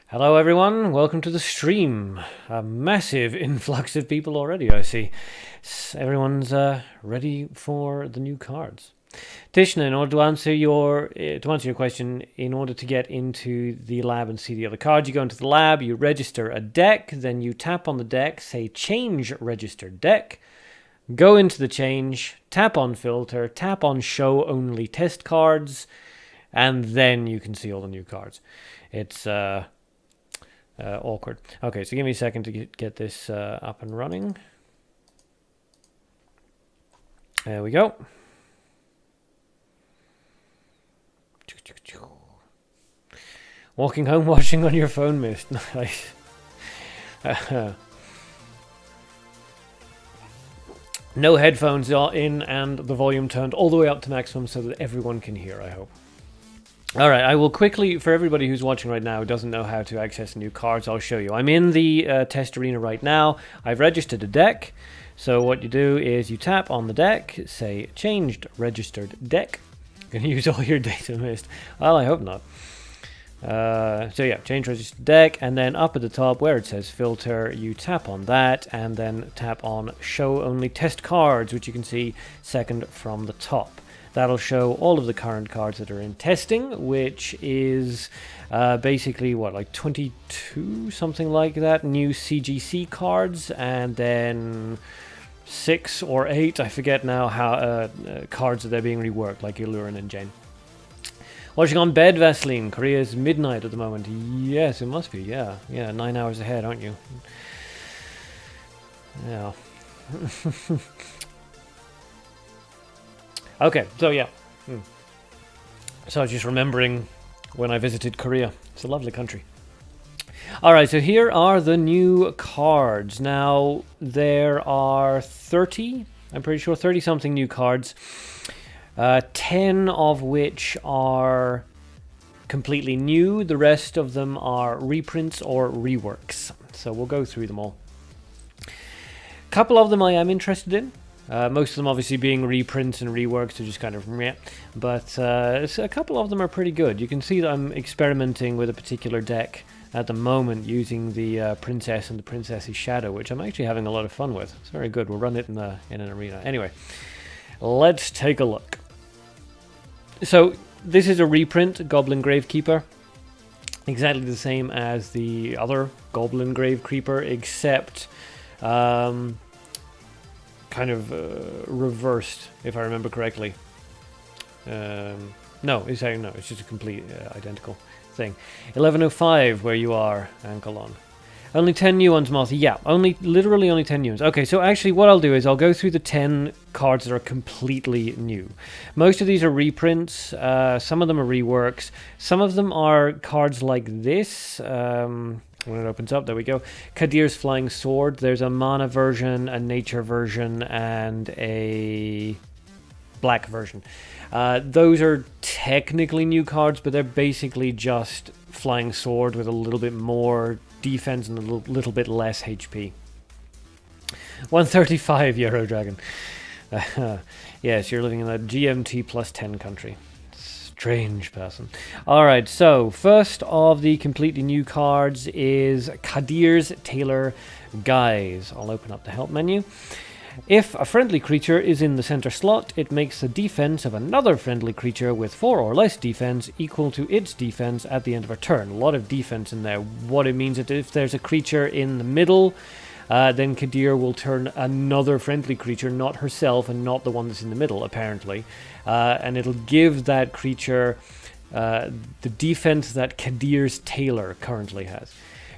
Hello everyone, welcome to the stream. A massive influx of people already, I see. Everyone's ready for the new cards. Tishna, in order to answer your question, in order to get into the lab and see the other cards, you go into the lab, you register a deck, then you tap on the deck, say change registered deck, go into the change, tap on filter, tap on show only test cards, and then you can see all the new cards. It's awkward. Okay, so give me a second to get this up and running. There we go. Walking home, watching on your phone, Mist. Nice. No headphones are in and the volume turned all the way up to maximum so that everyone can hear, I hope. Alright, I will quickly, for everybody who's watching right now who doesn't know how to access new cards, I'll show you. I'm in the test arena right now. I've registered a deck. So what you do is you tap on the deck, say changed registered deck. You can use all your data, Mist. Well, I hope not. So yeah, change registered deck, and then up at the top where it says filter, you tap on that, and then tap on show only test cards, which you can see second from the top. That'll show all of the current cards that are in testing, which is basically, what, like 22, something like that, new CGC cards, and then 6 or 8, I forget now, how cards that are being reworked, like Illurin and Jane. Watching on bed, Vaseline. Korea's midnight at the moment. Yes, it must be, yeah. Yeah, 9 hours ahead, aren't you? Yeah. Okay, so yeah. So I was just remembering when I visited Korea. It's a lovely country. Alright, so here are the new cards. Now, there are 30, I'm pretty sure, 30-something new cards. 10 of which are completely new. The rest of them are reprints or reworks. So we'll go through them all. A couple of them I am interested in. Most of them obviously being reprints and reworks, so just kind of meh. But a couple of them are pretty good. You can see that I'm experimenting with a particular deck at the moment using the Princess and the Princess's Shadow, which I'm actually having a lot of fun with. It's very good. We'll run it in an arena. Anyway, let's take a look. So this is a reprint, Goblin Gravekeeper. Exactly the same as the other Goblin Gravekeeper, except kind of reversed, if I remember correctly. No, it's just a complete identical thing. 1105, where you are, Ankalon. Only 10 new ones, Martha. Yeah, literally only 10 new ones. Okay, so actually what I'll do is I'll go through the 10 cards that are completely new. Most of these are reprints. Some of them are reworks. Some of them are cards like this. When it opens up, there we go. Kadir's Flying Sword. There's a mana version, a nature version, and a black version. Those are technically new cards, but they're basically just Flying Sword with a little bit more defense and a little bit less HP. 135 Euro Dragon. Yes, you're living in a GMT plus 10 country. It's Strange person. Alright, so first of the completely new cards is Kadir's Tailor Guise. I'll open up the help menu. If a friendly creature is in the center slot, it makes the defense of another friendly creature with 4 or less defense equal to its defense at the end of a turn. A lot of defense in there. What it means is that if there's a creature in the middle, then Kadir will turn another friendly creature, not herself and not the one that's in the middle, apparently. And it'll give that creature the defense that Kadir's Tailor currently has.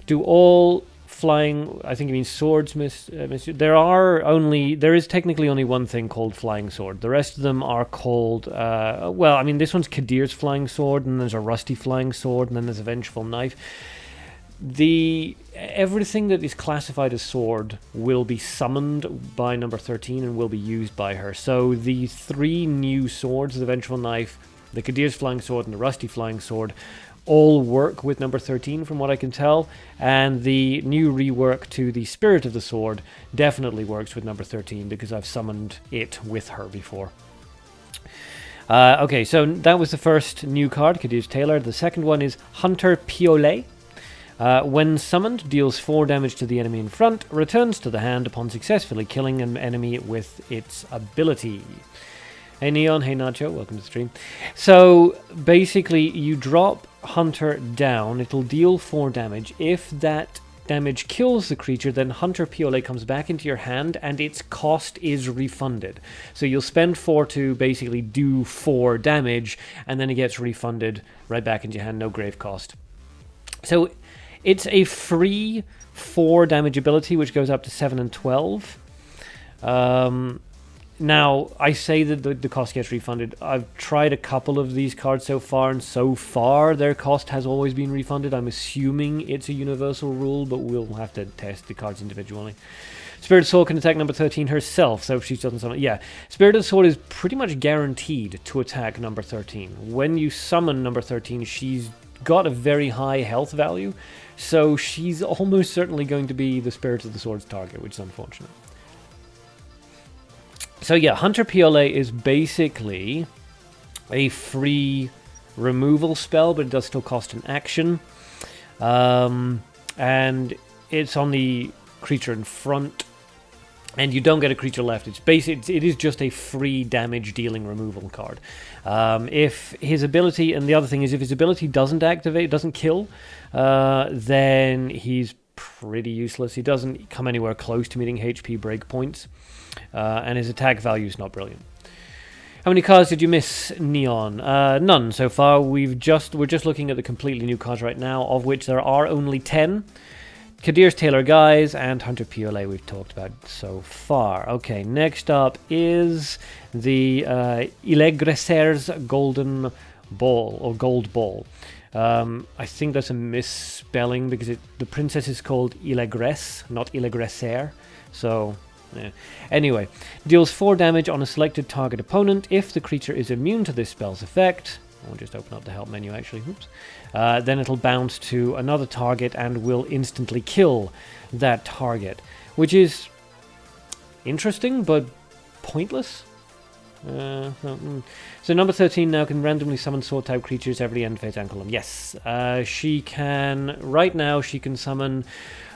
Do all flying, I think it means swords, miss you? There is technically only one thing called Flying Sword. The rest of them are called, well, I mean, this one's Kadir's Flying Sword, and there's a Rusty Flying Sword, and then there's a Vengeful Knife. Everything that is classified as sword will be summoned by number 13 and will be used by her. So the 3 new swords, the Vengeful Knife, the Kadir's Flying Sword, and the Rusty Flying Sword, all work with number 13 from what I can tell, and the new rework to the Spirit of the Sword definitely works with number 13 because I've summoned it with her before. Okay, so that was the first new card, Kadir's Tailor. The second one is Hunter Piolet. When summoned, deals 4 damage to the enemy in front, returns to the hand upon successfully killing an enemy with its ability. Hey Neon, hey Nacho, welcome to the stream. So basically you drop Hunter down, it'll deal 4 damage. If that damage kills the creature, then Hunter Piolet comes back into your hand and its cost is refunded. So you'll spend 4 to basically do 4 damage, and then it gets refunded right back into your hand, no grave cost. So it's a free 4 damage ability, which goes up to 7 and 12. Now, I say that the cost gets refunded. I've tried a couple of these cards so far, and so far their cost has always been refunded. I'm assuming it's a universal rule, but we'll have to test the cards individually. Spirit of the Sword can attack number 13 herself, so if she doesn't summon... Yeah, Spirit of the Sword is pretty much guaranteed to attack number 13. When you summon number 13, she's got a very high health value, so she's almost certainly going to be the Spirit of the Sword's target, which is unfortunate. So yeah, Hunter Piolet is basically a free removal spell, but it does still cost an action. And it's on the creature in front, and you don't get a creature left. It is just a free damage dealing removal card. If his ability, and the other thing is if his ability doesn't activate, doesn't kill, then he's pretty useless. He doesn't come anywhere close to meeting HP breakpoints. And his attack value is not brilliant. How many cards did you miss, Neon? None so far. We're just looking at the completely new cards right now, of which there are only 10. Kadir's Tailor Guise and Hunter Piolet we've talked about so far. Okay, next up is the Illegresser's Golden Ball, or Gold Ball. I think that's a misspelling because the princess is called Illegres, not Illegresser. So... yeah. Anyway, deals 4 damage on a selected target opponent. If the creature is immune to this spell's effect, I'll just open up the help menu actually, oops. Then it'll bounce to another target and will instantly kill that target, which is interesting but pointless. So number 13 now can randomly summon sword type creatures every end phase and column. Yes, she can, right now she can summon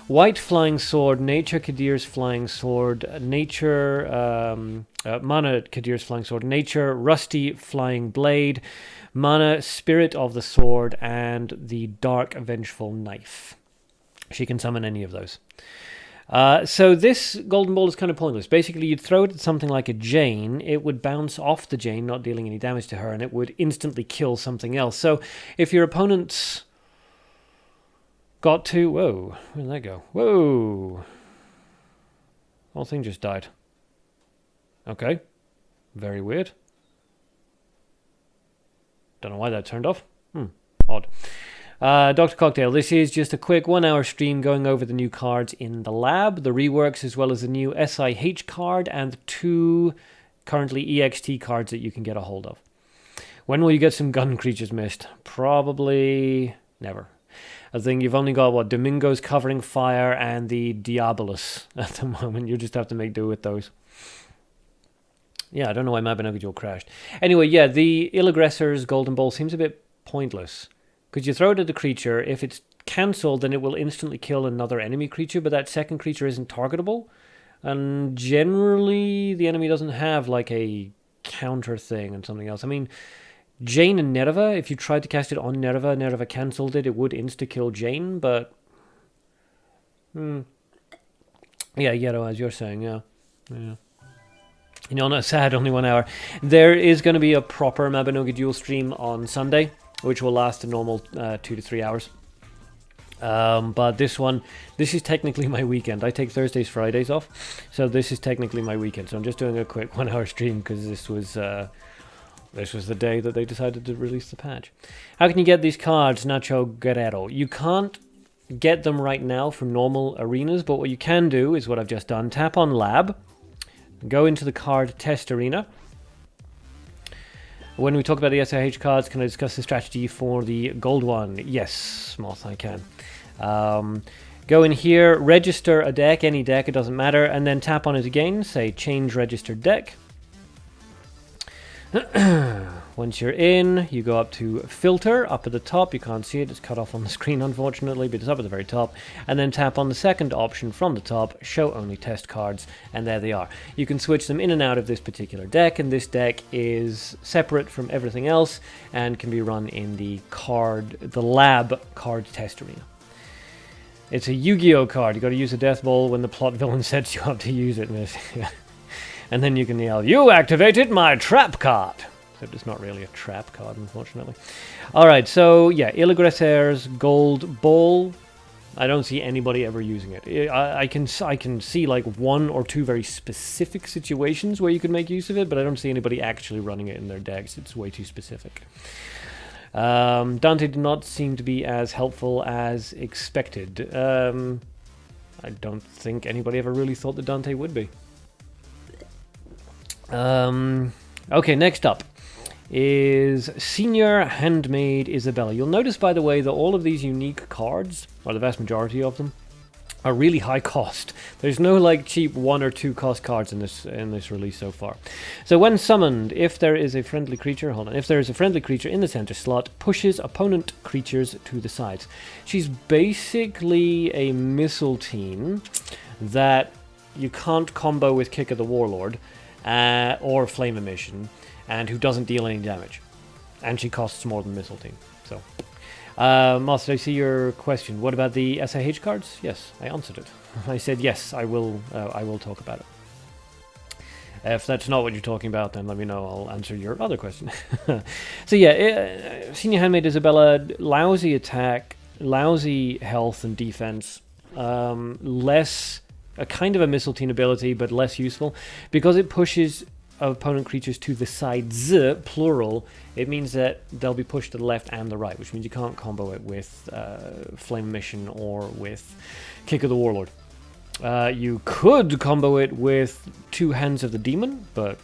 White Flying Sword, Nature Kadir's Flying Sword, Nature, Mana Kadir's Flying Sword, Nature Rusty Flying Blade, Mana Spirit of the Sword, and the Dark Vengeful Knife. She can summon any of those. So this Golden Ball is kind of pointless. Basically, you'd throw it at something like a Jane, it would bounce off the Jane, not dealing any damage to her, and it would instantly kill something else. So if your opponent's got to... Whoa, where did that go? Whoa! Whole thing just died. Okay. Very weird. Don't know why that turned off. Odd. Dr. Cocktail, this is just a quick 1-hour stream going over the new cards in the lab, the reworks, as well as the new SIH card, and the 2 currently EXT cards that you can get a hold of. When will you get some gun creatures missed? Probably never. I think you've only got, what, Domingo's Covering Fire and the Diabolus at the moment. You just have to make do with those. Yeah, I don't know why Mabinogi Duel crashed. Anyway, yeah, the Ill Aggressor's Golden Ball seems a bit pointless. Because you throw it at the creature, if it's cancelled, then it will instantly kill another enemy creature, but that second creature isn't targetable. And generally, the enemy doesn't have, like, a counter thing and something else. I mean, Jane and Nerva, if you tried to cast it on Nerva, Nerva cancelled it, it would insta-kill Jane, but... Yeah, Yero, as you're saying, yeah. You know, not sad, only 1 hour. There is going to be a proper Mabinogi Duel stream on Sunday, which will last a normal 2 to 3 hours. But this is technically my weekend. I take Thursdays, Fridays off, so this is technically my weekend. So I'm just doing a quick 1 hour stream because this was the day that they decided to release the patch. How can you get these cards, Nacho Guerrero? You can't get them right now from normal arenas, but what you can do is what I've just done. Tap on Lab, go into the card test arena. When we talk about the SIH cards, can I discuss the strategy for the gold one? Yes, Moth, I can. Go in here, register a deck, any deck, it doesn't matter, and then tap on it again, say change registered deck. Once you're in, you go up to filter, up at the top, you can't see it, it's cut off on the screen unfortunately, but it's up at the very top, and then tap on the second option from the top, show only test cards, and there they are. You can switch them in and out of this particular deck, and this deck is separate from everything else, and can be run in the lab card test arena. It's a Yu-Gi-Oh card, you got to use a death ball when the plot villain sets you up to use it, and then you can yell, "You activated my trap card!" Except it's not really a trap card, unfortunately. Alright, so yeah, Ill Aggressor's Gold Ball. I don't see anybody ever using it. I can see like 1 or 2 very specific situations where you could make use of it, but I don't see anybody actually running it in their decks. It's way too specific. Dante did not seem to be as helpful as expected. I don't think anybody ever really thought that Dante would be. Okay, next up is Senior Handmaid Isabella. You'll notice, by the way, that all of these unique cards, or the vast majority of them, are really high cost. There's no like cheap 1 or 2 cost cards in this release so far. So when summoned, if there is a friendly creature, if there is a friendly creature in the center slot, pushes opponent creatures to the sides. She's basically a missile team that you can't combo with Kick of the Warlord or Flame Emission, and who doesn't deal any damage. And she costs more than Missile Team. So, Moss, I see your question. What about the SIH cards? Yes, I answered it. I said yes, I will talk about it. If that's not what you're talking about, then let me know. I'll answer your other question. So yeah, Senior Handmaid Isabella, lousy attack, lousy health and defense, less... a kind of a missile team ability, but less useful. Because it pushes opponent creatures to the sides, plural, it means that they'll be pushed to the left and the right, which means you can't combo it with Flame Mission or with Kick of the Warlord. You could combo it with 2 Hands of the Demon, but...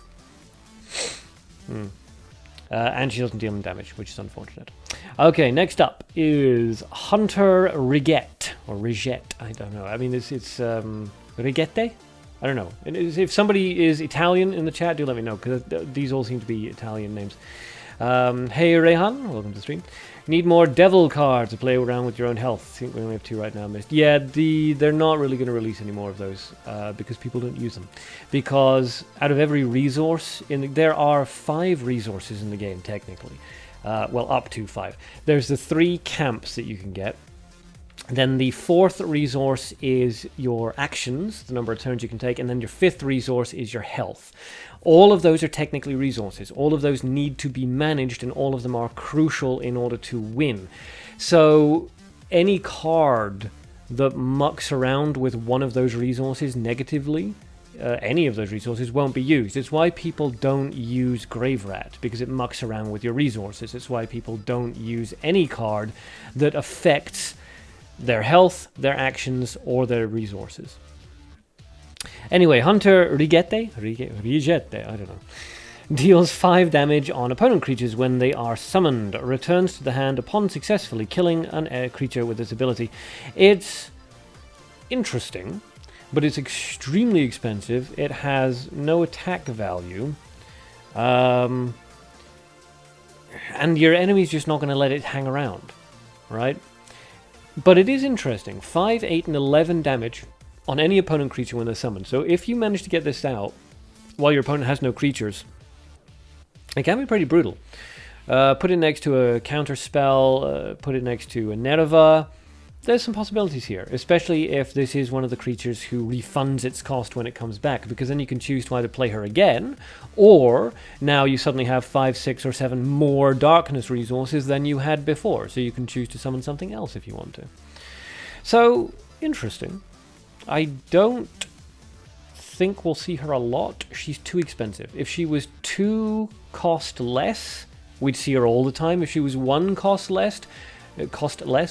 and she doesn't deal any damage, which is unfortunate. Okay, next up is Hunter Riget, or Riget, I don't know. I mean, it's Rigette? I don't know. If somebody is Italian in the chat, do let me know, because these all seem to be Italian names. Hey Rehan, welcome to the stream. Need more devil cards to play around with your own health. I think we only have 2 right now, missed. Yeah, they're not really going to release any more of those, because people don't use them. Because out of every resource, there are 5 resources in the game, technically. Well, up to 5. There's the 3 camps that you can get. Then the 4th resource is your actions, the number of turns you can take, and then your 5th resource is your health. All of those are technically resources. All of those need to be managed, and all of them are crucial in order to win. So any card that mucks around with one of those resources negatively, any of those resources won't be used. It's why people don't use Grave Rat, because it mucks around with your resources. It's why people don't use any card that affects their health, their actions, or their resources. Anyway, Hunter Rigette, I don't know, deals 5 damage on opponent creatures when they are summoned, returns to the hand upon successfully killing a creature with this ability. It's interesting, but it's extremely expensive. It has no attack value, And your enemy's just not going to let it hang around, right? But it is interesting. 5, 8, and 11 damage on any opponent creature when they're summoned. So if you manage to get this out while your opponent has no creatures, it can be pretty brutal. Put it next to a counter spell, put it next to a Nerva. There's some possibilities here, especially if this is one of the creatures who refunds its cost when it comes back, because then you can choose to either play her again, or now you suddenly have 5, 6, or 7 more darkness resources than you had before, so you can choose to summon something else if you want to. So, interesting. I don't think we'll see her a lot. She's too expensive. If she was 2 cost less, we'd see her all the time. If she was 1 cost less,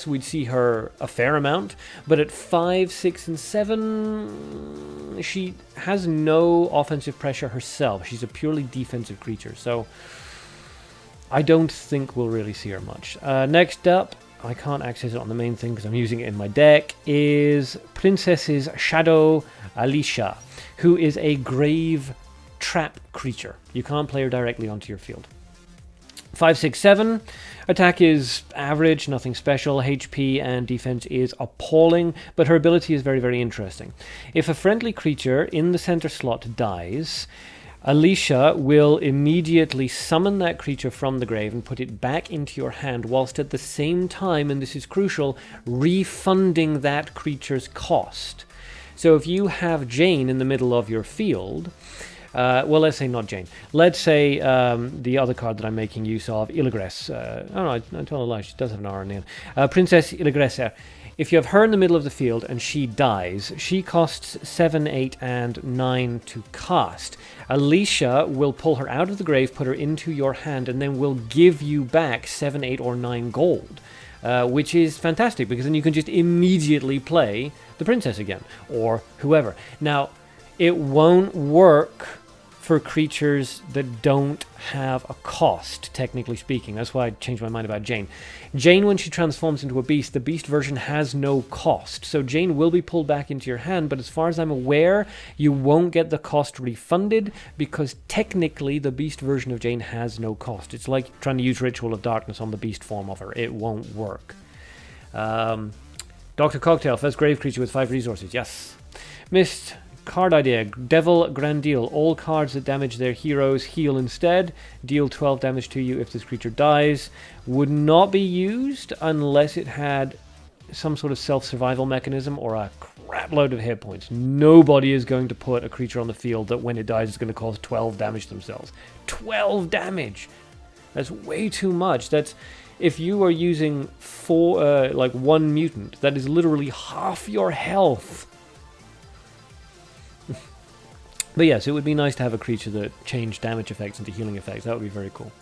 we'd see her a fair amount. But at 5, 6, and 7, she has no offensive pressure herself. She's a purely defensive creature, so I don't think we'll really see her much. Next up, I can't access it on the main thing because I'm using it in my deck, is Princess's Shadow Alicia, who is a grave trap creature. You can't play her directly onto your field. 5, 6, 7. Attack is average, nothing special. HP and defense is appalling, but her ability is very, very interesting. If a friendly creature in the center slot dies, Alicia will immediately summon that creature from the grave and put it back into your hand, whilst at the same time, and this is crucial, refunding that creature's cost. So if you have Jane in the middle of your field, well, let's say not Jane. Let's say the other card that I'm making use of, Illigress. Oh no, I told a lie, she does have an R in the end. Princess Illigress. If you have her in the middle of the field and she dies, she costs 7, 8, and 9 to cast. Alicia will pull her out of the grave, put her into your hand, and then will give you back 7, 8, or 9 gold. Which is fantastic, because then you can just immediately play the princess again, or whoever. Now, it won't work for creatures that don't have a cost, technically speaking. That's why I changed my mind about Jane. Jane, when she transforms into a beast, the beast version has no cost. So Jane will be pulled back into your hand, but as far as I'm aware, you won't get the cost refunded, because technically the beast version of Jane has no cost. It's like trying to use Ritual of Darkness on the beast form of her. It won't work. Dr. Cocktail, first grave creature with 5 resources. Yes. Missed card idea. Devil Grandeel. All cards that damage their heroes heal instead. Deal 12 damage to you if this creature dies. Would not be used unless it had some sort of self-survival mechanism or a crap load of hit points. Nobody is going to put a creature on the field that when it dies is going to cause 12 damage themselves. 12 damage! That's way too much. That's... If you are using 1 mutant, that is literally half your health. But yes, it would be nice to have a creature that changed damage effects into healing effects. That would be very cool.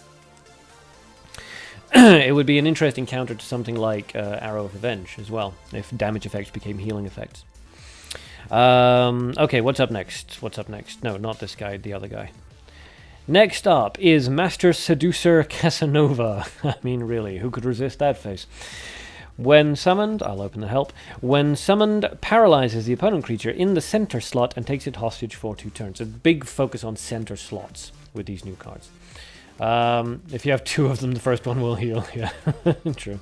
It would be an interesting counter to something like Arrow of Revenge as well, if damage effects became healing effects. Okay, what's up next? What's up next? No, not this guy, the other guy. Next up is Master Seducer Casanova. I mean, really, who could resist that face? When summoned, I'll open the help. When summoned, paralyzes the opponent creature in the center slot and takes it hostage for 2 turns. A big focus on center slots with these new cards. If you have 2 of them, the first one will heal. Yeah, true.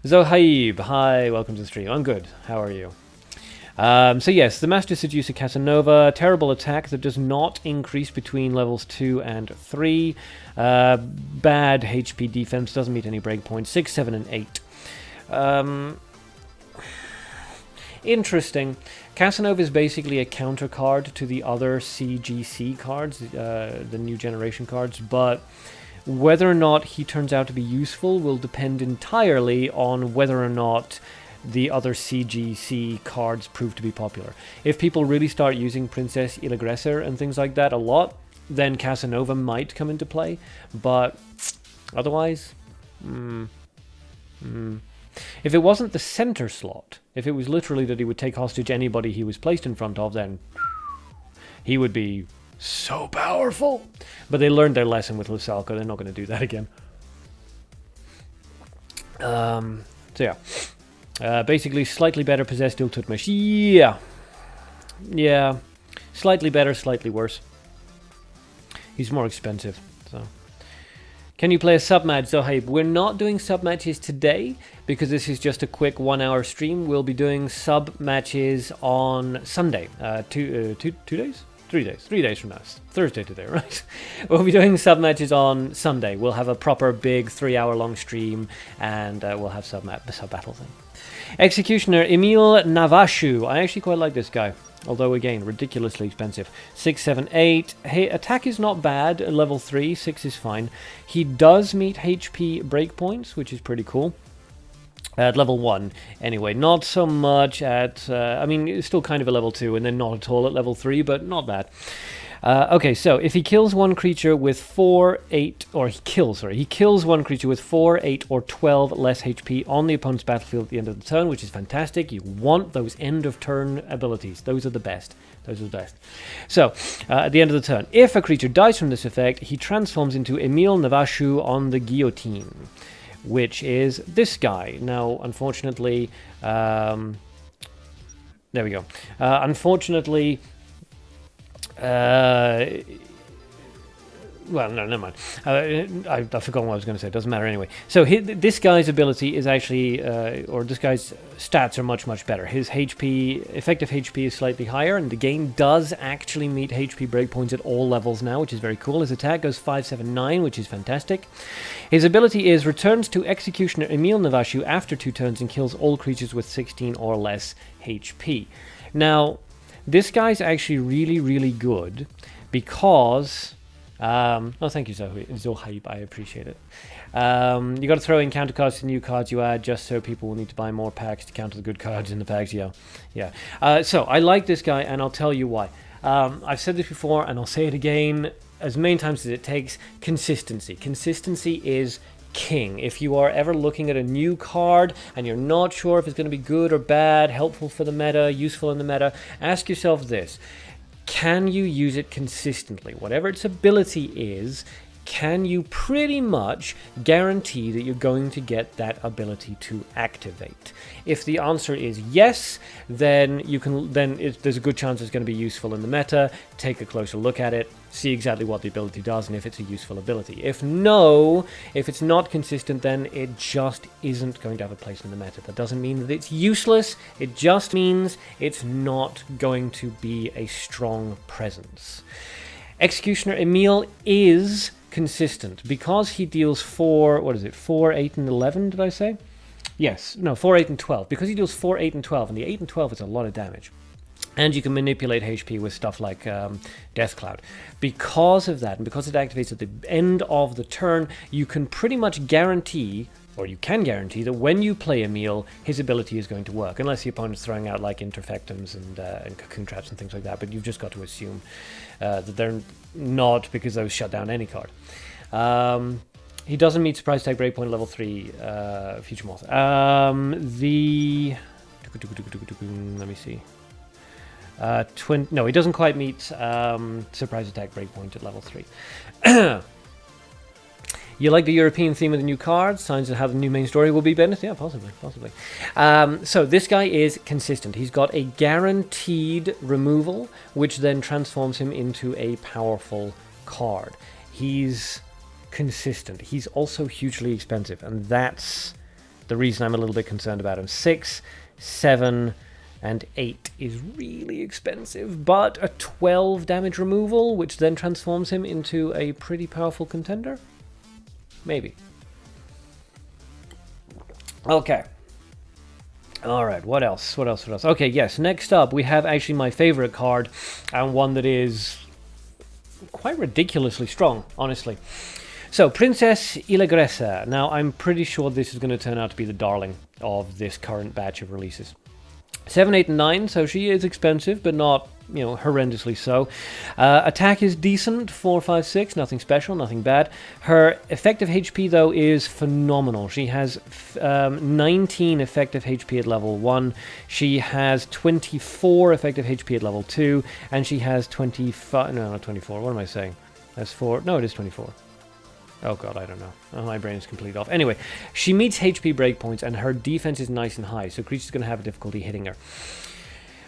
Zohaib, hi, welcome to the stream. I'm good. How are you? So yes, the Master Seducer Casanova, terrible attack that does not increase between levels 2 and 3. Bad HP defense, doesn't meet any breakpoints. 6, 7, and 8. Interesting. Casanova is basically a counter card to the other CGC cards, the new generation cards, but whether or not he turns out to be useful will depend entirely on whether or not the other CGC cards prove to be popular. If people really start using Princess Illigresser and things like that a lot, then Casanova might come into play, but otherwise, If it wasn't the center slot, if it was literally that he would take hostage anybody he was placed in front of, then he would be so powerful. But they learned their lesson with Lusalka. They're not going to do that again. So yeah. Basically, slightly better Possessed Iltutmish. Yeah. Yeah. Slightly better, slightly worse. He's more expensive, so... Can you play a sub-match, Zohaib? We're not doing sub-matches today, because this is just a quick 1 hour stream. We'll be doing sub-matches on Sunday. 2 days? 3 days. 3 days from now. It's Thursday today, right? We'll be doing sub-matches on Sunday. We'll have a proper big 3 hour long stream, and we'll have sub-battles then. Executioner, Emil Navashu. I actually quite like this guy. Although, again, ridiculously expensive. 6, 7, 8. Hey, attack is not bad. Level 3. 6 is fine. He does meet HP breakpoints, which is pretty cool. At level 1, anyway. Not so much at... I mean, it's still kind of a level 2, and then not at all at level 3, but not bad. Okay, so if he kills one creature with 4, 8, or he kills one creature with 4, 8, or 12 less HP on the opponent's battlefield at the end of the turn, which is fantastic. You want those end of turn abilities. Those are the best. Those are the best. So, at the end of the turn, if a creature dies from this effect, he transforms into Emil Navashu on the guillotine, which is this guy. Now, unfortunately, there we go. Unfortunately, well, no, never mind. I've forgotten what I was going to say. It doesn't matter anyway. So this guy's ability is actually, or this guy's stats are much, much better. His HP, effective HP is slightly higher, and the game does actually meet HP breakpoints at all levels now, which is very cool. His attack goes 5, 7, 9, which is fantastic. His ability is returns to Executioner Emil Navashu after 2 turns and kills all creatures with 16 or less HP. Now, this guy's actually really, really good because... oh, thank you, Zohaib. I appreciate it. You got to throw in counter cards to new cards you add, just so people will need to buy more packs to counter the good cards in the packs. Yeah. So I like this guy, and I'll tell you why. I've said this before, and I'll say it again as many times as it takes. Consistency. Consistency is king. If you are ever looking at a new card and you're not sure if it's going to be good or bad, helpful for the meta, useful in the meta, ask yourself this. Can you use it consistently? Whatever its ability is, can you pretty much guarantee that you're going to get that ability to activate? If the answer is yes, then there's a good chance it's going to be useful in the meta. Take a closer look at it, see exactly what the ability does, and if it's a useful ability. If no, if it's not consistent, then it just isn't going to have a place in the meta. That doesn't mean that it's useless, it just means it's not going to be a strong presence. Executioner Emil is consistent because he deals 4, 8 and 11, did I say? Yes, no, 4, 8 and 12. Because he deals 4, 8 and 12, and the 8 and 12 is a lot of damage. And you can manipulate HP with stuff like Death Cloud. Because of that, and because it activates at the end of the turn, you can pretty much guarantee, or you can guarantee, that when you play Emil, his ability is going to work. Unless the opponent's throwing out like Interfectums and Cocoon Traps and things like that, but you've just got to assume that they're not, because those shut down any card. He doesn't meet Surprise Attack Breakpoint level 3 Future Moth. Let me see. No, he doesn't quite meet Surprise Attack Breakpoint at level 3. You like the European theme of the new cards? Signs of how the new main story will be, Bennett? Yeah, possibly. So this guy is consistent. He's got a guaranteed removal, which then transforms him into a powerful card. He's consistent. He's also hugely expensive, and that's the reason I'm a little bit concerned about him. 6, 7... and 8 is really expensive, but a 12 damage removal, which then transforms him into a pretty powerful contender? Maybe. Okay. Alright, what else? Okay, yes, next up we have actually my favorite card, and one that is quite ridiculously strong, honestly. So, Princess Ilegresa. Now, I'm pretty sure this is going to turn out to be the darling of this current batch of releases. 7, 8, and 9, so she is expensive, but not, horrendously so. Attack is decent, 4, 5, 6, nothing special, nothing bad. Her effective HP, though, is phenomenal. She has 19 effective HP at level 1, she has 24 effective HP at level 2, and she has 25, no, not 24, what am I saying? That's 4, no, it is 24. Oh god, I don't know. Oh, my brain is completely off. Anyway, she meets HP breakpoints, and her defense is nice and high, so creatures are going to have difficulty hitting her.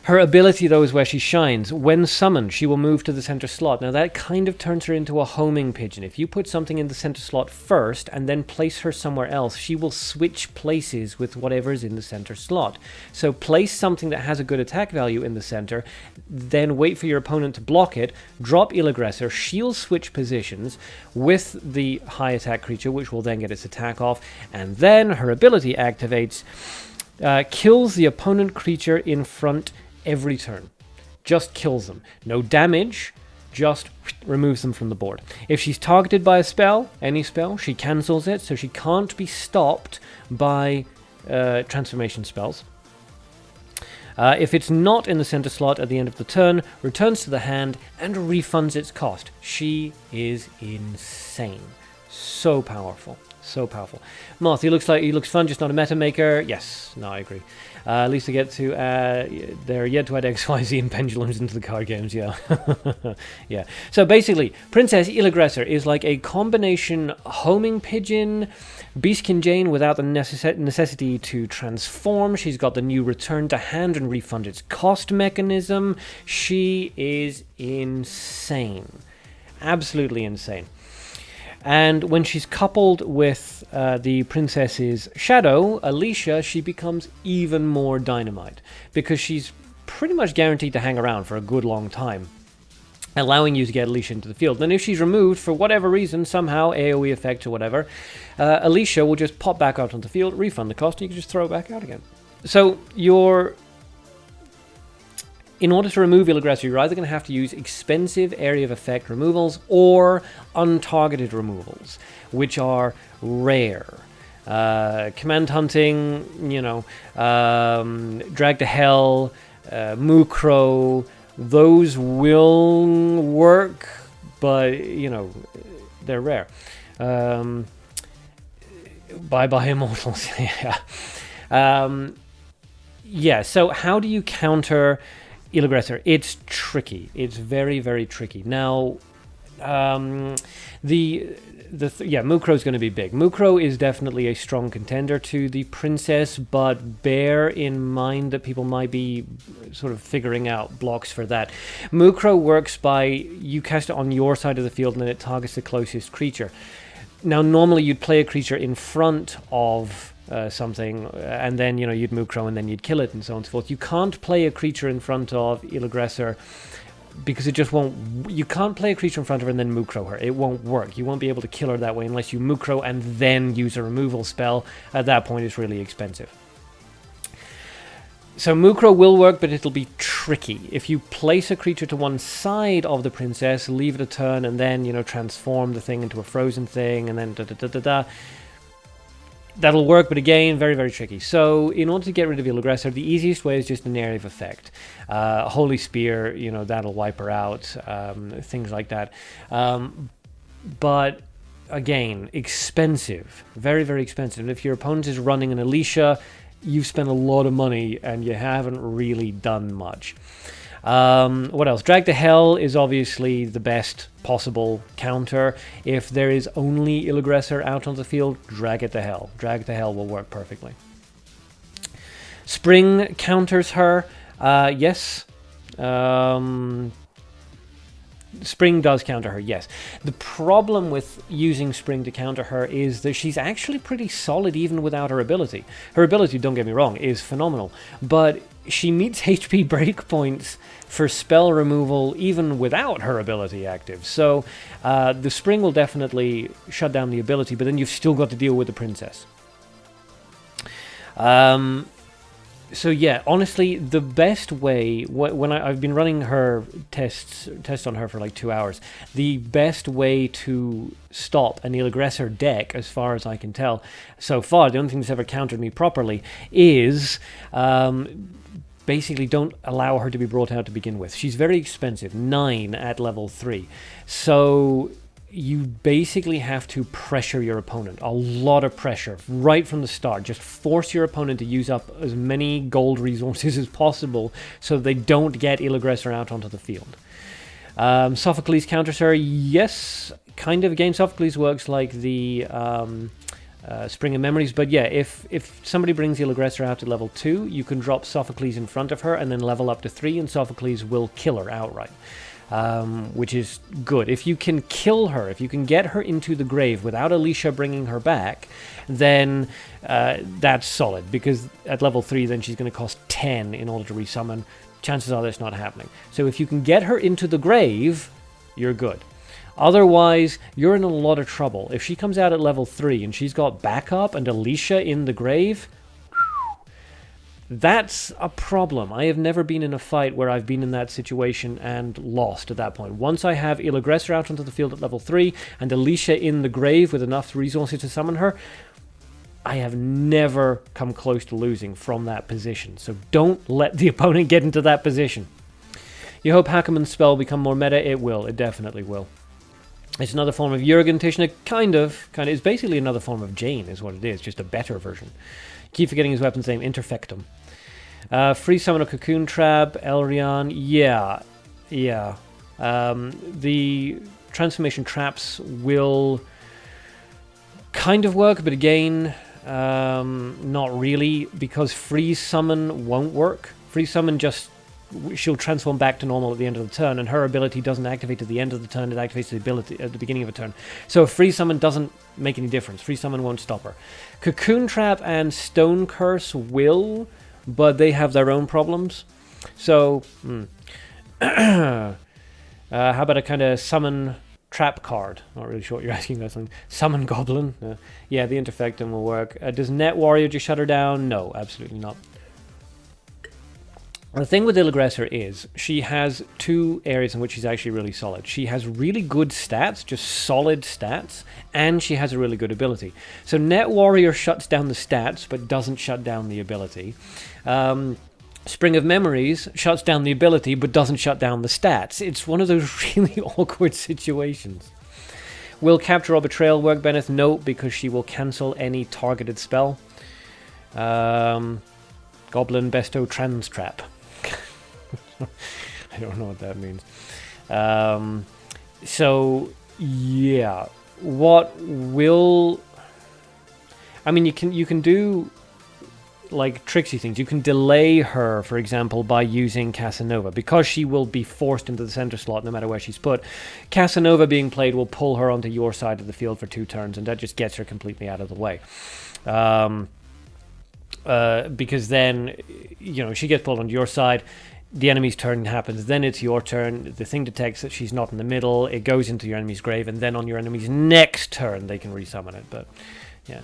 Her ability, though, is where she shines. When summoned, she will move to the center slot. Now, that kind of turns her into a homing pigeon. If you put something in the center slot first and then place her somewhere else, she will switch places with whatever's in the center slot. So place something that has a good attack value in the center, then wait for your opponent to block it, drop Ill Aggressor, she'll switch positions with the high attack creature, which will then get its attack off, and then her ability activates, kills the opponent creature in front every turn. Just kills them. No damage, just removes them from the board. If she's targeted by a spell, any spell, she cancels it, so she can't be stopped by transformation spells. If it's not in the center slot at the end of the turn, returns to the hand and refunds its cost. She is insane. So powerful. So powerful. Moth, he looks fun, just not a meta maker. Yes, no, I agree. At least they get to they're yet to add XYZ and pendulums into the card games. Yeah, yeah. So basically, Princess Ill Aggressor is like a combination homing pigeon, Beastkin Jane without the necessity to transform. She's got the new return to hand and refund its cost mechanism. She is insane, absolutely insane. And when she's coupled with the princess's shadow, Alicia, she becomes even more dynamite, because she's pretty much guaranteed to hang around for a good long time, allowing you to get Alicia into the field. Then if she's removed for whatever reason, somehow, AoE effect or whatever, Alicia will just pop back out onto the field, refund the cost, and you can just throw it back out again. So in order to remove Ill Aggressor, you're either going to have to use expensive area of effect removals or untargeted removals, which are rare. Command Hunting, Drag to Hell, Mukro, those will work, but, they're rare. Bye-bye Immortals, yeah. Yeah, so how do you counter Ill Aggressor? It's tricky. It's very, very tricky. Now, Mukro is going to be big. Mukro is definitely a strong contender to the princess, but bear in mind that people might be sort of figuring out blocks for that. Mukro works by you cast it on your side of the field and then it targets the closest creature. Now, normally you'd play a creature in front of something, and then you'd Mukro and then you'd kill it and so on and so forth. You can't play a creature in front of Ill Aggressor because it just won't. You can't play a creature in front of her and then Mukro her. It won't work. You won't be able to kill her that way unless you Mukro and then use a removal spell. At that point, it's really expensive. So Mukro will work, but it'll be tricky. If you place a creature to one side of the princess, leave it a turn, and then transform the thing into a frozen thing, and then that'll work, but again, very, very tricky. So in order to get rid of Ill Aggressor, the easiest way is just an area of effect. Holy Spear, that'll wipe her out, things like that. But again, expensive, very, very expensive. And if your opponent is running an Alicia, you've spent a lot of money and you haven't really done much. What else? Drag to Hell is obviously the best possible counter. If there is only Ill Aggressor out on the field, drag it to Hell. Drag to Hell will work perfectly. Spring counters her. Yes. Spring does counter her, yes. The problem with using Spring to counter her is that she's actually pretty solid even without her ability. Her ability, don't get me wrong, is phenomenal, but she meets HP breakpoints for spell removal even without her ability active. So the Spring will definitely shut down the ability, but then you've still got to deal with the princess. So yeah, honestly, the best way, when I've been running her tests on her for like 2 hours, the best way to stop an Ill Aggressor deck, as far as I can tell, so far, the only thing that's ever countered me properly, is basically don't allow her to be brought out to begin with. She's very expensive, 9 at level 3. So you basically have to pressure your opponent, a lot of pressure right from the start. Just force your opponent to use up as many gold resources as possible so they don't get Ill Aggressor out onto the field. Sophocles counters her, yes, kind of. Again, Sophocles works like the Spring of Memories. But yeah, if somebody brings the Aggressor out to level 2, you can drop Sophocles in front of her and then level up to 3, and Sophocles will kill her outright. Which is good. If you can kill her, if you can get her into the grave without Alicia bringing her back, then that's solid, because at level 3 then she's going to cost 10 in order to resummon. Chances are that's not happening. So if you can get her into the grave, you're good. Otherwise, you're in a lot of trouble. If she comes out at level 3 and she's got backup and Alicia in the grave, that's a problem. I have never been in a fight where I've been in that situation and lost at that point. Once I have Il Aggressor out onto the field at level 3 and Alicia in the grave with enough resources to summon her, I have never come close to losing from that position. So don't let the opponent get into that position. You hope Hackerman's spell become more meta? It will. It definitely will. It's another form of Jurgen Tishna. Kind of. It's basically another form of Jane is what it is. Just a better version. Keep forgetting his weapon's name. Interfectum. Free summon a Cocoon Trap, Elrian, yeah. The transformation traps will kind of work, but again, not really, because free summon won't work. Free summon she'll transform back to normal at the end of the turn, and her ability doesn't activate at the end of the turn, it activates the ability at the beginning of a turn. So free summon doesn't make any difference. Free summon won't stop her. Cocoon Trap and Stone Curse will, but they have their own problems. So, how about a kind of summon trap card? Not really sure what you're asking about. Something. Summon Goblin? Yeah, the Interfectum will work. Does Net Warrior just shut her down? No, absolutely not. The thing with Il Aggressor is she has two areas in which she's actually really solid. She has really good stats, just solid stats, and she has a really good ability. So Net Warrior shuts down the stats, but doesn't shut down the ability. Spring of Memories shuts down the ability, but doesn't shut down the stats. It's one of those really awkward situations. Will Capture or Betrayal work, Benneth? No, because she will cancel any targeted spell. Goblin Besto Trans Trap. I don't know what that means. So, yeah. What will... I mean, you can do, like, tricksy things. You can delay her, for example, by using Casanova. Because she will be forced into the center slot no matter where she's put. Casanova being played will pull her onto your side of the field for 2 turns, and that just gets her completely out of the way. Because then, she gets pulled onto your side, the enemy's turn happens, then it's your turn, the thing detects that she's not in the middle, it goes into your enemy's grave, and then on your enemy's next turn they can resummon it, but yeah.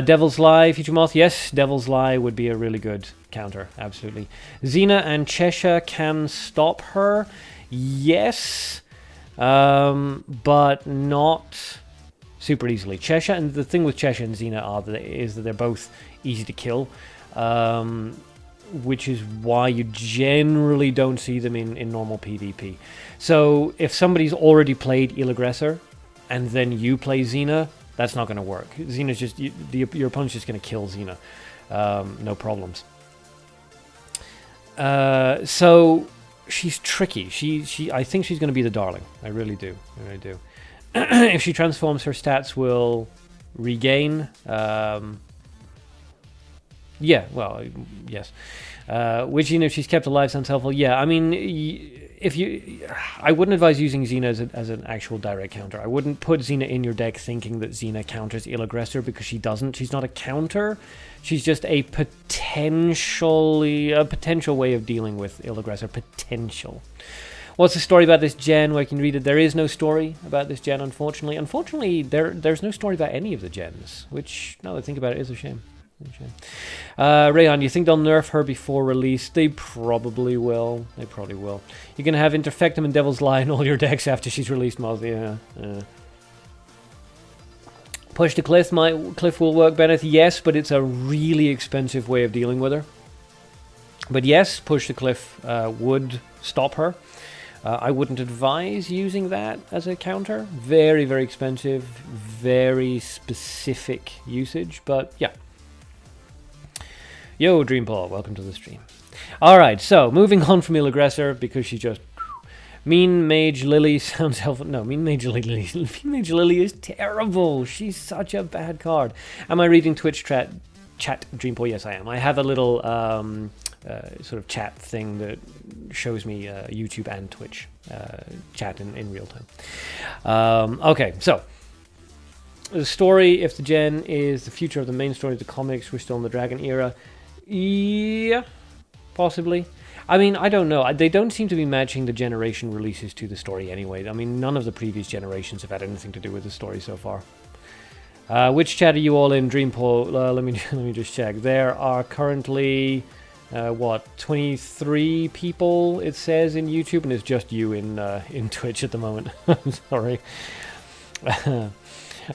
Devil's Lie, Future Moth, yes, Devil's Lie would be a really good counter, absolutely. Xena and Cheshire can stop her, yes, but not super easily. Cheshire, and the thing with Cheshire and Xena is that they're both easy to kill, which is why you generally don't see them in normal PvP. So if somebody's already played Il Aggressor and then you play Xena, that's not going to work. Xena's just your opponent's just going to kill Xena, no problems. So she's tricky. I think she's going to be the darling. I really do. If she transforms, her stats will regain. Yeah, well, yes. Which, if she's kept alive sounds helpful. Yeah, I mean, I wouldn't advise using Xena as an actual direct counter. I wouldn't put Xena in your deck thinking that Xena counters Il Aggressor, because she doesn't. She's not a counter. She's just a potential way of dealing with Il Aggressor. Potential. What's the story about this gen? Where you can read it. There is no story about this gen, unfortunately. Unfortunately, there's no story about any of the gens, which, now that I think about it, is a shame. Rayhan, you think they'll nerf her before release? They probably will. You're gonna have Interfectum and Devil's Lie in all your decks after she's released, Moz. Yeah. Push to Cliff. Cliff will work, Bennett. Yes, but it's a really expensive way of dealing with her. But yes, Push to Cliff would stop her. I wouldn't advise using that as a counter. Very, very expensive. Very specific usage. But yeah. Yo, Dreampaw, welcome to the stream. Alright, so, moving on from Il Aggressor, because she's just... Mean Mage Lily sounds helpful. No, Mean Mage Lily. Mean Mage Lily is terrible. She's such a bad card. Am I reading Twitch chat, Dreampo? Yes, I am. I have a little sort of chat thing that shows me YouTube and Twitch chat in real time. Okay, so the story, if the gen is the future of the main story of the comics, we're still in the Dragon era. Yeah, possibly. I mean, I don't know. They don't seem to be matching the generation releases to the story anyway. I mean, none of the previous generations have had anything to do with the story so far. Which chat are you all in, Dreampo? Let me just check. There are currently 23 people, it says, in YouTube, and it's just you in Twitch at the moment. I'm sorry.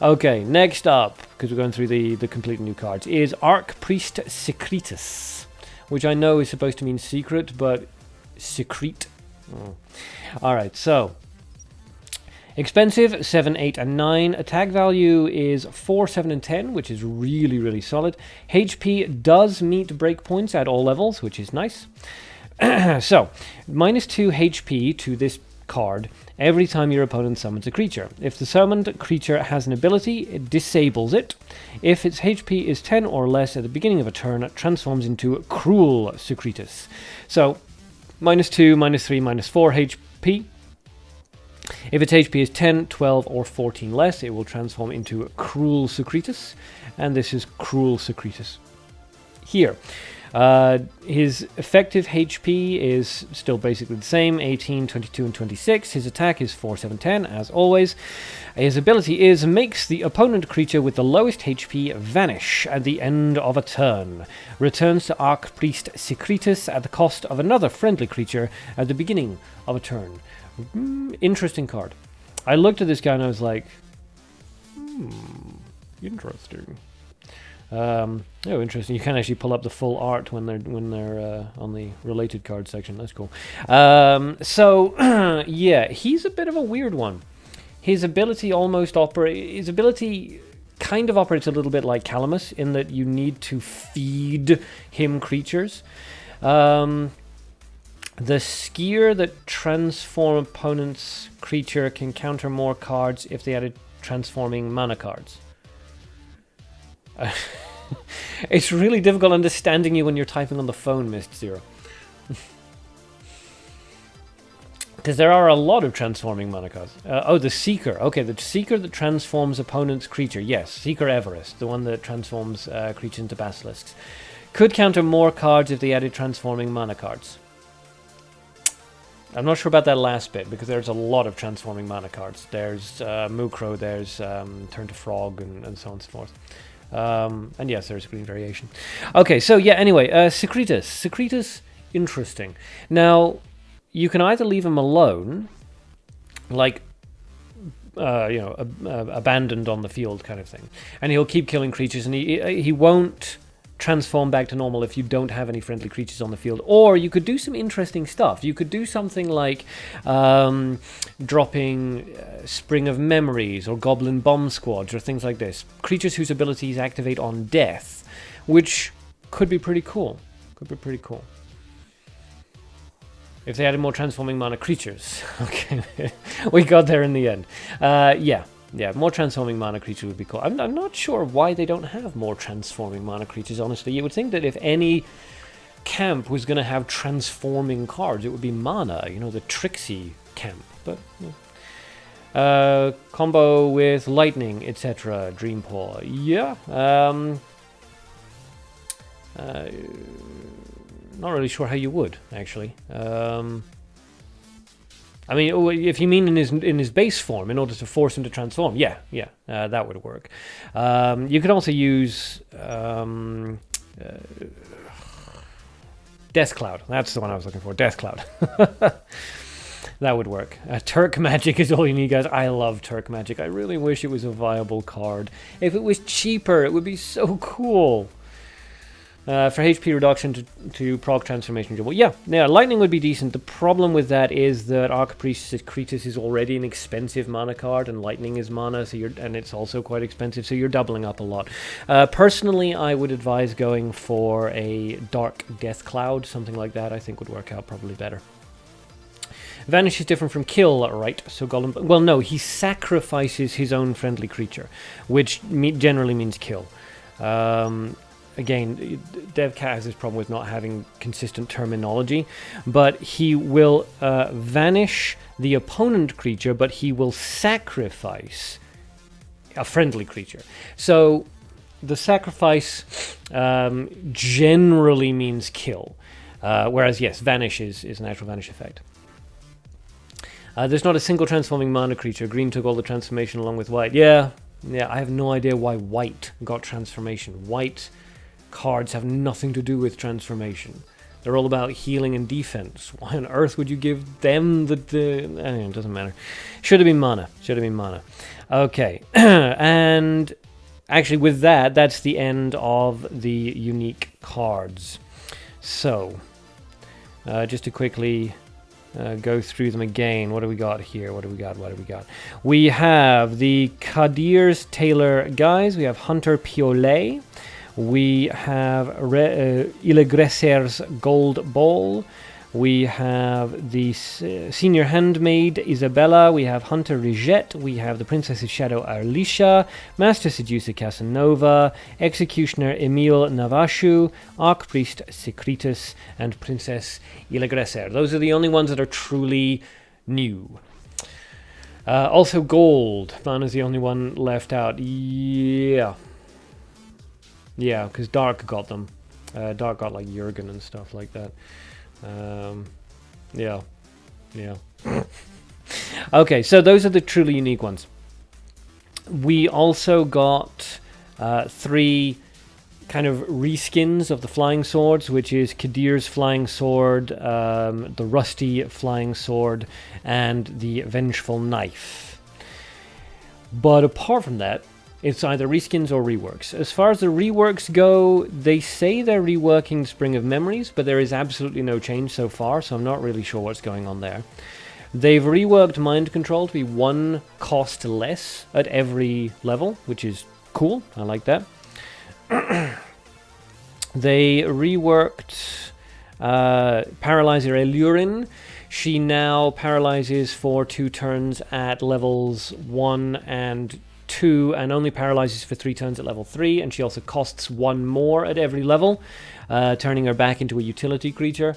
Okay, next up, because we're going through the complete new cards, is Archpriest Secretus, which I know is supposed to mean secret, but secrete. Oh. Alright, so expensive, 7, 8, and 9. Attack value is 4, 7, and 10, which is really, really solid. HP does meet breakpoints at all levels, which is nice. So, -2 HP to this card every time your opponent summons a creature. If the summoned creature has an ability, it disables it. If its HP is 10 or less at the beginning of a turn, it transforms into Cruel Secretus. So, -2, -3, -4 HP. If its HP is 10, 12, or 14 less, it will transform into Cruel Secretus. And this is Cruel Secretus here. His effective HP is still basically the same, 18, 22, and 26. His attack is 4, 7, 10, as always. His ability is makes the opponent creature with the lowest HP vanish at the end of a turn. Returns to Archpriest Secretus at the cost of another friendly creature at the beginning of a turn. Interesting card. I looked at this guy and I was like, interesting. Oh, interesting. You can actually pull up the full art when they're on the related card section. That's cool. So yeah, he's a bit of a weird one. His ability kind of operates a little bit like Calamus in that you need to feed him creatures. The skier that transform opponent's creature can counter more cards if they added transforming mana cards. It's really difficult understanding you when you're typing on the phone, Mist Zero. Because there are a lot of transforming mana cards. Oh, the Seeker. Okay, the Seeker that transforms opponent's creature. Yes, Seeker Everest, the one that transforms creatures into basilisks. Could counter more cards if they added transforming mana cards. I'm not sure about that last bit, because there's a lot of transforming mana cards. There's Mukro, there's Turn to Frog, and so on and so forth. And yes, there's a green variation. Okay, so yeah, anyway, Secretus. Secretus, interesting. Now, you can either leave him alone, like, abandoned on the field kind of thing, and he'll keep killing creatures, and he won't transform back to normal if you don't have any friendly creatures on the field. Or you could do some interesting stuff. You could do something like dropping Spring of Memories or Goblin Bomb Squads or things like this. Creatures whose abilities activate on death, which could be pretty cool. Could be pretty cool. If they added more transforming mana creatures. Okay, we got there in the end. Yeah, more transforming mana creatures would be cool. I'm not sure why they don't have more transforming mana creatures, honestly. You would think that if any camp was going to have transforming cards, it would be mana, the Trixie camp. But, combo with lightning, etc. Dreampaw. Yeah. Not really sure how you would, actually. I mean, if you mean in his base form, in order to force him to transform, yeah, that would work. You could also use Death Cloud. That's the one I was looking for. Death Cloud. That would work. Turk Magic is all you need, guys. I love Turk Magic. I really wish it was a viable card. If it was cheaper, it would be so cool. For HP reduction to proc transformation. Well, yeah, lightning would be decent. The problem with that is that Archpriest Secretus is already an expensive mana card, and lightning is mana, and it's also quite expensive, so you're doubling up a lot. Personally, I would advise going for a Dark Death Cloud, something like that. I think would work out probably better. Vanish is different from kill, right? So Golem... Well, no, he sacrifices his own friendly creature, which generally means kill. Again, DevCat has this problem with not having consistent terminology, but he will vanish the opponent creature, but he will sacrifice a friendly creature. So the sacrifice generally means kill, whereas yes, vanish is an actual vanish effect. There's not a single transforming mana creature. Green took all the transformation along with white. Yeah, I have no idea why white got transformation. White cards have nothing to do with transformation. They're all about healing and defense. Why on earth would you give them the... Anyway, it doesn't matter. Should have been mana. Okay. And actually with that, that's the end of the unique cards. So, just to quickly go through them again. What do we got here? What do we got? We have the Kadir's Taylor guys. We have Hunter Piolet. We have Illegresser's Gold Ball. We have the Senior Handmaid Isabella. We have Hunter Rigette. We have the Princess's Shadow Arlisha. Master Seducer Casanova. Executioner Emil Navashu. Archpriest Secretus. And Princess Illegresser. Those are the only ones that are truly new. Also Gold. Mana's the only one left out. Yeah, because Dark got them. Dark got like Jurgen and stuff like that. Yeah. Okay, so those are the truly unique ones. We also got 3 kind of reskins of the flying swords, which is Kadir's flying sword, the rusty flying sword, and the vengeful knife. But apart from that, it's either reskins or reworks. As far as the reworks go, they say they're reworking Spring of Memories, but there is absolutely no change so far, so I'm not really sure what's going on there. They've reworked Mind Control to be 1 cost less at every level, which is cool. I like that. They reworked Paralyzer Elurin. She now paralyzes for 2 turns at levels 1 and 2 and only paralyzes for 3 turns at level 3, and she also costs 1 more at every level, turning her back into a utility creature.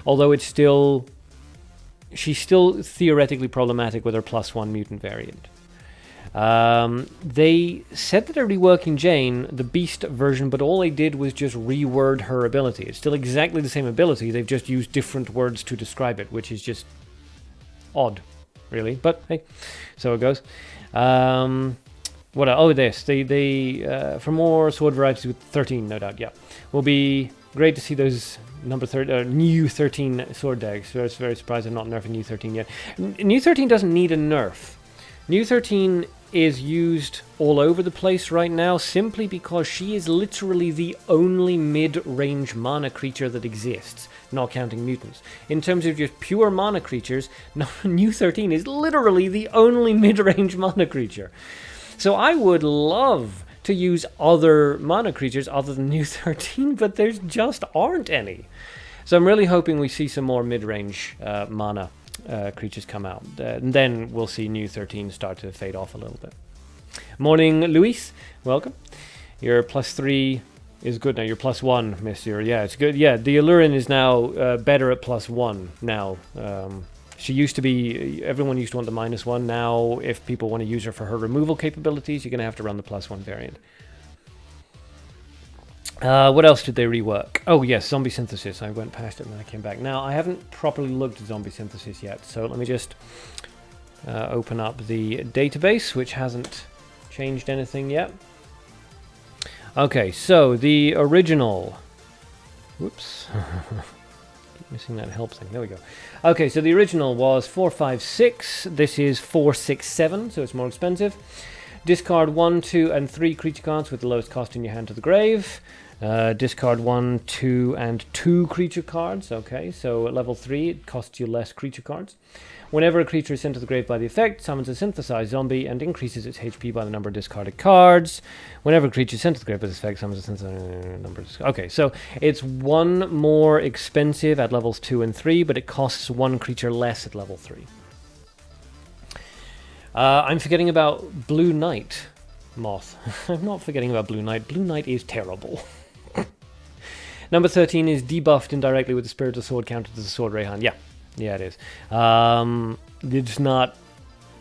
Although she's still theoretically problematic with her +1 mutant variant. They said that they're reworking Jane, the Beast version, but all they did was just reword her ability. It's still exactly the same ability, they've just used different words to describe it, which is just odd, really. But hey, so it goes. What? Oh, this. They for more sword varieties with 13, no doubt. Yeah, will be great to see those new 13 sword decks. So I was very surprised I'm not nerfing new 13 yet. New 13 doesn't need a nerf. New 13 is used all over the place right now simply because she is literally the only mid-range mana creature that exists, not counting mutants. In terms of just pure mana creatures, New 13 is literally the only mid-range mana creature. So I would love to use other mana creatures other than New 13, but there just aren't any. So I'm really hoping we see some more mid-range mana creatures come out. And then we'll see New 13 start to fade off a little bit. Morning, Luis. Welcome. Your +3 is good now. Your +1, Monsieur. Yeah, it's good. Yeah, the Allurin is now better at +1 now. She used to be... Everyone used to want the -1. Now, if people want to use her for her removal capabilities, you're going to have to run the +1 variant. What else did they rework? Oh, yes, Zombie Synthesis. I went past it when I came back. Now, I haven't properly looked at Zombie Synthesis yet, so let me just open up the database, which hasn't changed anything yet. Okay, so the original... Whoops. Missing that help thing. There we go. Okay, so the original was 456. This is 467, so it's more expensive. Discard 1, 2, and 3 creature cards with the lowest cost in your hand to the grave. Discard 1, 2, and 2 creature cards. Okay, so at level 3, it costs you less creature cards. Whenever a creature is sent to the grave by the effect, summons a synthesized zombie and increases its HP by the number of discarded cards. Whenever a creature is sent to the grave by the effect, summons a synthesized number of discarded. Okay, so it's 1 more expensive at levels 2 and 3, but it costs 1 creature less at level 3. I'm forgetting about Blue Knight Moth. I'm not forgetting about Blue Knight. Blue Knight is terrible. Number 13 is debuffed indirectly with the Spirit of the Sword counter to the Sword Ray Hand. Yeah, it is. It's not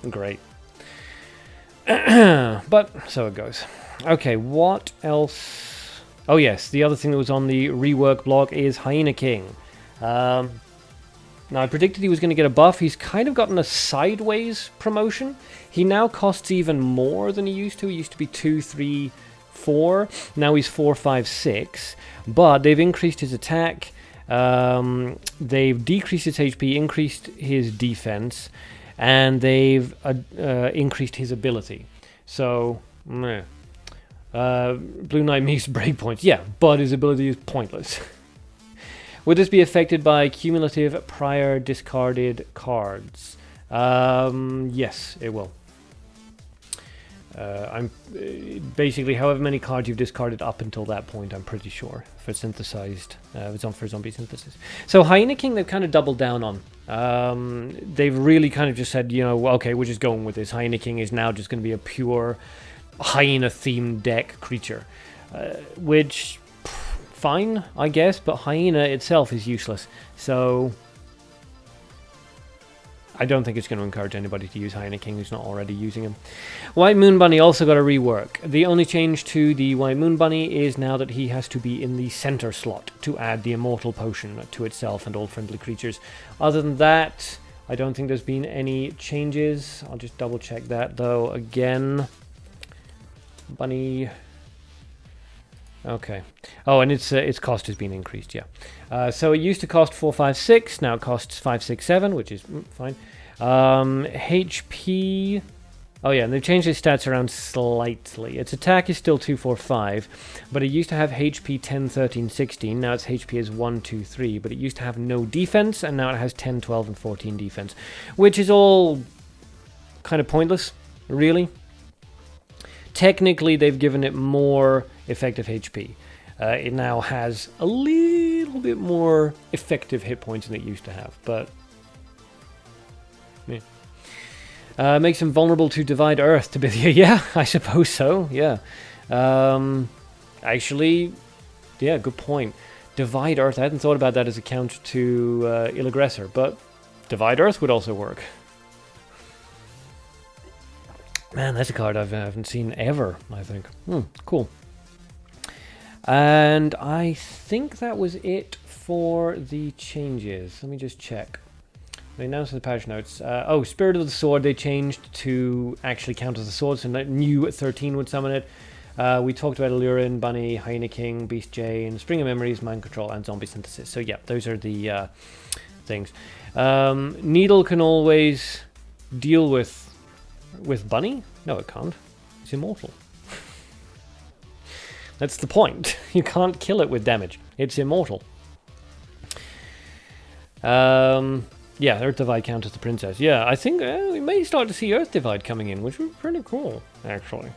great. But so it goes. Okay, what else? Oh yes, the other thing that was on the rework blog is Hyena King. Now I predicted he was going to get a buff. He's kind of gotten a sideways promotion. He now costs even more than he used to. He used to be 2, 3, 4. Now he's 4, 5, 6. But they've increased his attack. They've decreased his HP, increased his defense, and they've increased his ability. So, Blue Knight meets breakpoints. Yeah, but his ability is pointless. Would this be affected by cumulative prior discarded cards? Yes, it will. I'm basically however many cards you've discarded up until that point, I'm pretty sure, for synthesized, for zombie synthesis. So Hyena King, they've kind of doubled down on. They've really kind of just said, you know, okay, we're just going with this. Hyena King is now just going to be a pure hyena-themed deck creature, which, fine, I guess, but hyena itself is useless. So I don't think it's going to encourage anybody to use Hyena King who's not already using him. White Moon Bunny also got a rework. The only change to the White Moon Bunny is now that he has to be in the center slot to add the Immortal Potion to itself and all friendly creatures. Other than that, I don't think there's been any changes. I'll just double check that though again. Bunny. Okay. Oh, and its cost has been increased, yeah. So it used to cost 4, 5, 6. Now it costs 5, 6, 7, which is fine. HP... Oh yeah, and they've changed its stats around slightly. Its attack is still 2, 4, 5, but it used to have HP 10, 13, 16. Now its HP is 1, 2, 3, but it used to have no defense, and now it has 10, 12, and 14 defense, which is all kind of pointless, really. Technically, they've given it more effective HP. It now has a little bit more effective hit points than it used to have, but yeah. Makes him vulnerable to Divide Earth to be yeah, I suppose so, yeah. Actually, yeah, good point. Divide Earth, I hadn't thought about that as a counter to Ill Aggressor, but Divide Earth would also work. Man, that's a card I haven't seen ever, I think. Cool. And I think that was it for the changes. Let me just check. They announced the patch notes. Oh, Spirit of the Sword, they changed to actually count as a sword, so new 13 would summon it. We talked about Allurin, Bunny, Hyena King, Beast Jane, Spring of Memories, Mind Control, and Zombie Synthesis. So yeah, those are the things. Needle can always deal with Bunny? No, it can't. It's immortal. That's the point. You can't kill it with damage. It's immortal. Yeah, Earth Divide counters the Princess. Yeah, I think we may start to see Earth Divide coming in, which would be pretty cool, actually.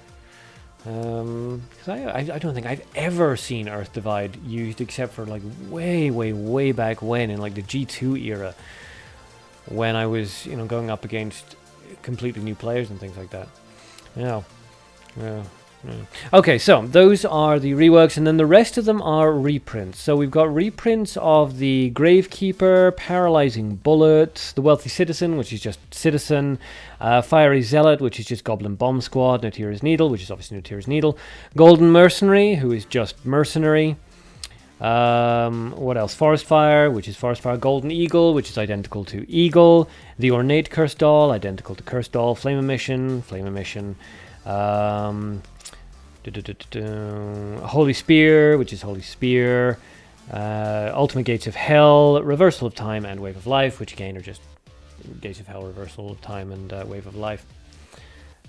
Because I don't think I've ever seen Earth Divide used except for like way back when, in like the G2 era, when I was, you know, going up against completely new players and things like that. Yeah. Okay, so those are the reworks, and then the rest of them are reprints. So we've got reprints of the Gravekeeper, Paralyzing Bullet, the Wealthy Citizen, which is just Citizen, Fiery Zealot, which is just Goblin Bomb Squad, Notira's Needle, which is obviously Notira's Needle, Golden Mercenary, who is just Mercenary. What else? Forest Fire, which is Forest Fire Golden Eagle, which is identical to Eagle. The Ornate Curse Doll, identical to Curse Doll. Flame Emission. Holy Spear, which is Holy Spear. Ultimate Gates of Hell, Reversal of Time, and Wave of Life, which again are just Gates of Hell, Reversal of Time, and Wave of Life.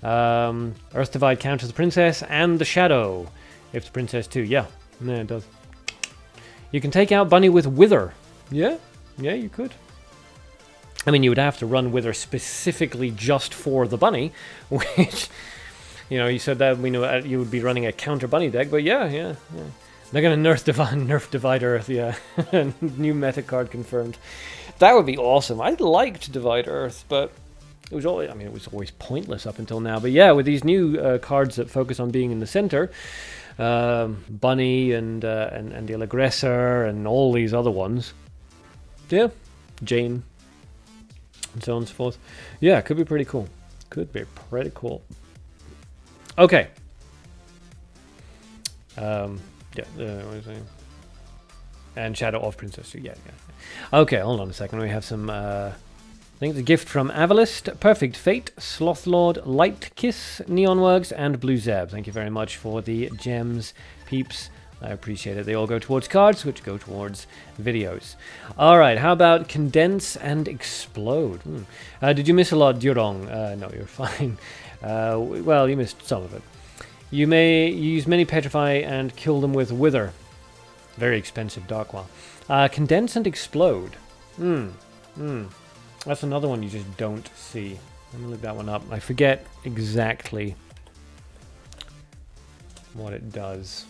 Earth Divide counters the Princess, and the Shadow, if the Princess too. Yeah, No, it does. You can take out Bunny with Wither. Yeah, yeah, you could. I mean, you would have to run Wither specifically just for the Bunny, which, you know, you said that we know you would be running a counter Bunny deck, but yeah. They're going to nerf Divide Earth, yeah. New meta card confirmed. That would be awesome. I liked Divide Earth, but it was always, I mean, it was always pointless up until now. But yeah, with these new cards that focus on being in the center, Bunny and the Aggressor and all these other ones. Yeah, Jane, and so on and so forth. Yeah, could be pretty cool. Could be pretty cool. Okay. Yeah, what was I saying? And Shadow of Princess. Yeah. Okay, hold on a second. We have some things. A gift from Avalist, Perfect Fate, Slothlord, Light Kiss, Neonworks, and Blue Zeb. Thank you very much for the gems, peeps. I appreciate it. They all go towards cards, which go towards videos. All right, how about Condense and Explode? Did you miss a lot, Durong? No, you're fine. Well, you missed some of it. You may use many Petrify and kill them with Wither. Very expensive Darkwa. Condense and Explode. That's another one you just don't see. Let me look that one up. I forget exactly what it does.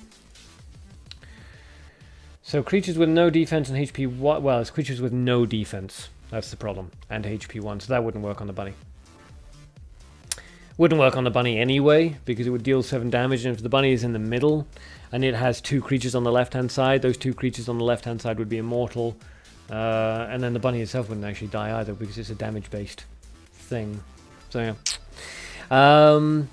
So creatures with no defense and HP 1. Well, it's creatures with no defense. That's the problem. And HP 1. So that wouldn't work on the Bunny. Wouldn't work on the Bunny anyway, because it would deal 7 damage, and if the Bunny is in the middle, and it has 2 creatures on the left-hand side, those 2 creatures on the left-hand side would be immortal, and then the Bunny itself wouldn't actually die either, because it's a damage-based thing. So yeah.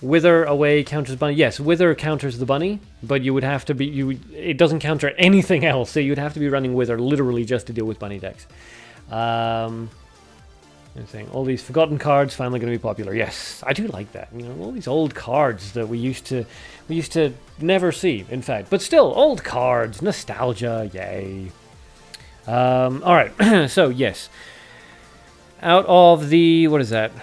Wither away counters Bunny. Yes, Wither counters the Bunny, but you would have to be... it doesn't counter anything else, so you'd have to be running Wither literally just to deal with Bunny decks. I'm saying all these forgotten cards finally going to be popular. Yes, I do like that. You know, all these old cards that we used to never see, in fact. But still, old cards, nostalgia, yay. All right, so yes. Out of the, what is that,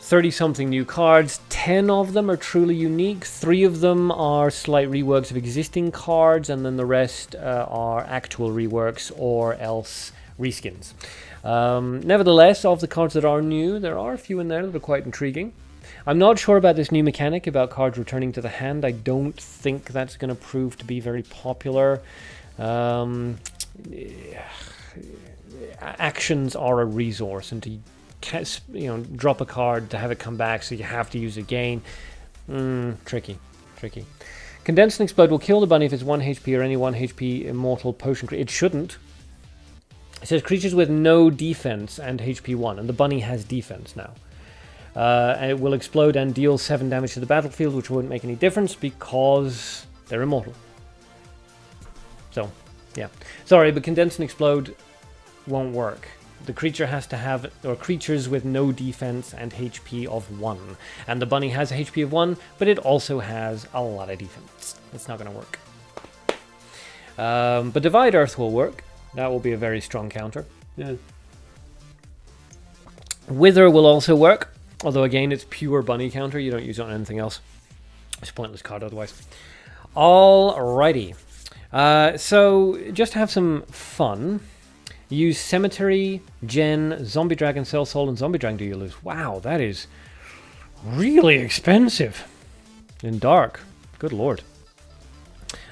30-something new cards, 10 of them are truly unique. 3 of them are slight reworks of existing cards, and then the rest are actual reworks or else reskins. Nevertheless, of the cards that are new, there are a few in there that are quite intriguing. I'm not sure about this new mechanic about cards returning to the hand. I don't think that's going to prove to be very popular. Actions are a resource, and to drop a card to have it come back, so you have to use it again. Tricky. Condense and Explode will kill the Bunny if it's 1 HP or any 1 HP immortal potion creature. It shouldn't. It says creatures with no defense and HP 1, and the Bunny has defense now. And it will explode and deal 7 damage to the battlefield, which won't make any difference because they're immortal. So, yeah. Sorry, but Condense and Explode won't work. The creature has to have, or creatures with no defense and HP of 1. And the Bunny has a HP of 1, but it also has a lot of defense. It's not going to work. But Divide Earth will work. That will be a very strong counter. Yeah. Wither will also work, although again it's pure Bunny counter. You don't use it on anything else. It's a pointless card otherwise. Alrighty. So just to have some fun, use Cemetery, Gen, Zombie Dragon, Cell Soul, and Zombie Dragon. Do you lose? Wow, that is really expensive. In dark. Good lord.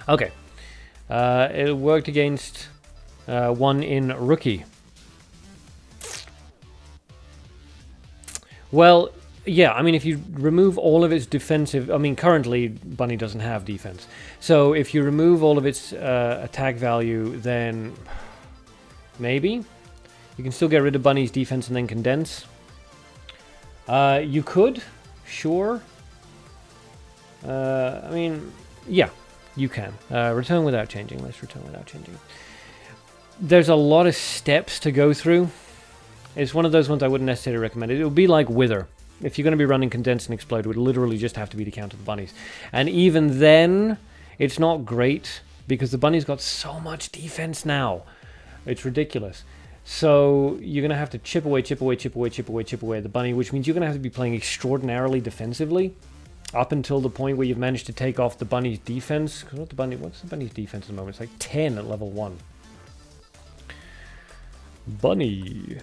Okay. It worked against... 1 in Rookie. Well, yeah, I mean, if you remove all of its defensive... I mean, currently, Bunny doesn't have defense. So, if you remove all of its attack value, then... maybe? You can still get rid of Bunny's defense and then condense. You could, sure. I mean, yeah, you can. Return without changing. Let's return without changing. There's a lot of steps to go through. It's one of those ones I wouldn't necessarily recommend. It would be like Wither. If you're going to be running Condense and Explode, it would literally just have to be to counter the Bunnies. And even then, it's not great, because the Bunny's got so much defense now. It's ridiculous. So you're going to have to chip away at the Bunny, which means you're going to have to be playing extraordinarily defensively. up until the point where you've managed to take off the bunny's defense. What's the bunny's defense at the moment? It's like 10 at level 1. Bunny.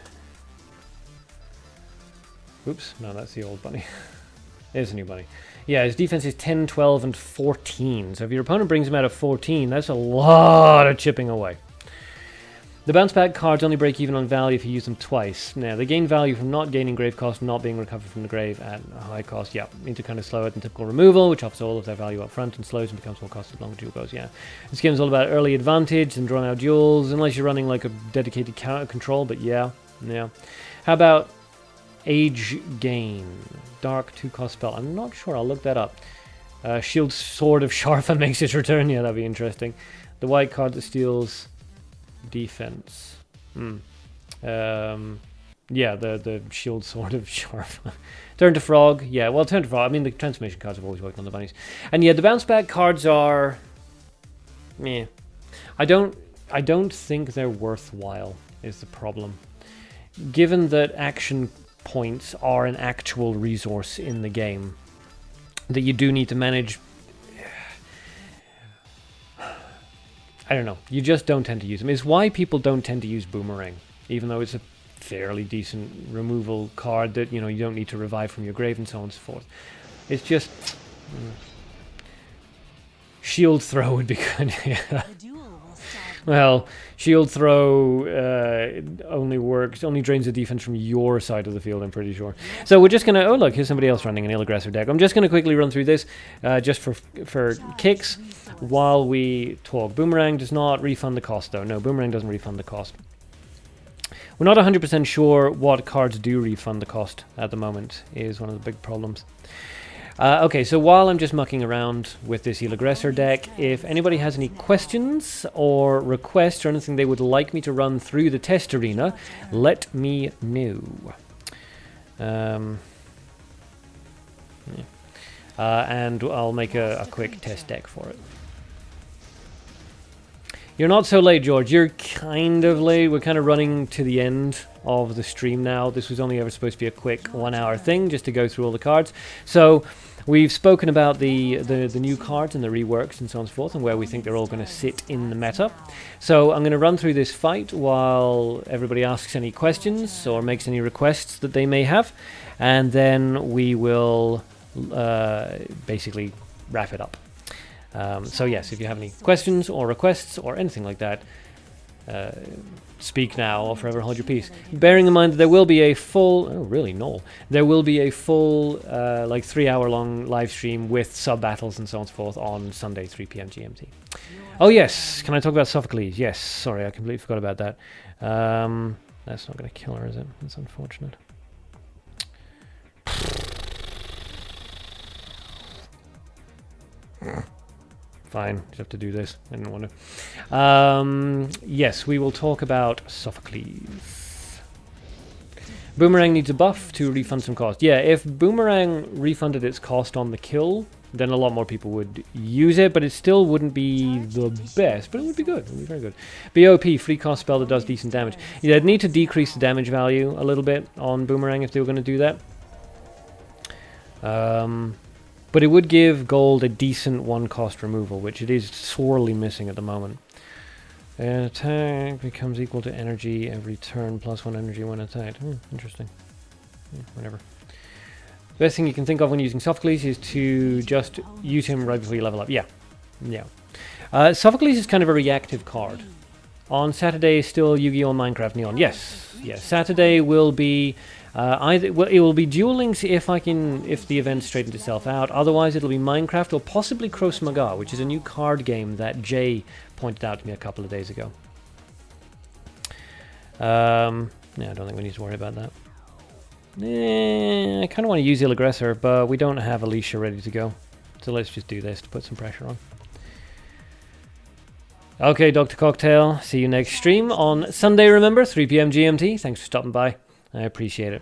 Oops, no, that's the old bunny. There's a new bunny. Yeah, his defense is 10, 12, and 14. So if your opponent brings him out of 14, that's a lot of chipping away. The bounce back cards only break even on value if you use them twice. Now, they gain value from not gaining grave cost, not being recovered from the grave at a high cost. Yeah, need to kind of slow it than typical removal, which offers all of their value up front and slows and becomes more costly as long as duel goes. Yeah, this game is all about early advantage and drawn out duels, unless you're running like a dedicated counter control. But yeah. How about Age Gain? Dark 2-cost spell. I'm not sure. I'll look that up. Shield Sword of Sharfa makes its return. Yeah, that'd be interesting. The white card that steals defense. Yeah, the Shield Sword of Sharfa. Turn to Frog. Yeah, well, Turn to Frog. I mean, the transformation cards have always worked on the bunnies. And yeah, the bounce back cards are... meh. I don't think they're worthwhile, is the problem. Given that action points are an actual resource in the game that you do need to manage, I don't know, you just don't tend to use them. It's why people don't tend to use Boomerang, even though it's a fairly decent removal card that, you know, you don't need to revive from your grave and so on and so forth. It's just... Shield Throw would be good. Yeah. Well, Shield Throw only drains the defense from your side of the field, I'm pretty sure. So we're just going to... Oh, look, here's somebody else running an ill-aggressor deck. I'm just going to quickly run through this just for kicks while we talk. Boomerang does not refund the cost, though. No, Boomerang doesn't refund the cost. We're not 100% sure what cards do refund the cost at the moment, is one of the big problems. Okay, so while I'm just mucking around with this ill-aggressor deck, if anybody has any questions or requests or anything they would like me to run through the test arena, let me know. And I'll make a quick test deck for it. You're not so late, George. You're kind of late. We're kind of running to the end of the stream now. This was only ever supposed to be a quick 1 hour thing, just to go through all the cards. So we've spoken about the new cards and the reworks and so on and so forth, and where we think they're all going to sit in the meta. So I'm going to run through this fight while everybody asks any questions or makes any requests that they may have, and then we will basically wrap it up. So yes, if you have any questions or requests or anything like that, speak now or forever hold your peace. Bearing in mind that there will be a full... Oh, really? No. There will be a full, like 3-hour-long live stream with sub-battles and so on and so forth on Sunday, 3 p.m. GMT. Oh, yes. Can I talk about Sophocles? Yes. Sorry, I completely forgot about that. That's not going to kill her, is it? That's unfortunate. Fine, just have to do this. I didn't want to. Yes, we will talk about Sophocles. Boomerang needs a buff to refund some cost. Yeah, if Boomerang refunded its cost on the kill, then a lot more people would use it, but it still wouldn't be the best, but it would be good. It would be very good. BOP, free cost spell that does decent damage. Yeah, they'd need to decrease the damage value a little bit on Boomerang if they were going to do that. But it would give gold a decent one-cost removal, which it is sorely missing at the moment. An attack becomes equal to energy every turn, plus 1 energy when attacked. Interesting. Whatever. The best thing you can think of when using Sophocles is to just use him right before you level up. Yeah. Sophocles is kind of a reactive card. On Saturday, still Yu-Gi-Oh! Minecraft Neon. Yes. Saturday will be... it will be Duel Links if the event straightens itself out. Otherwise, it'll be Minecraft or possibly Krav Maga, which is a new card game that Jay pointed out to me a couple of days ago. Yeah, I don't think we need to worry about that. I kind of want to use ill-aggressor, but we don't have Alicia ready to go. So let's just do this to put some pressure on. Okay, Dr. Cocktail, see you next stream on Sunday, remember, 3 p.m. GMT. Thanks for stopping by. I appreciate it.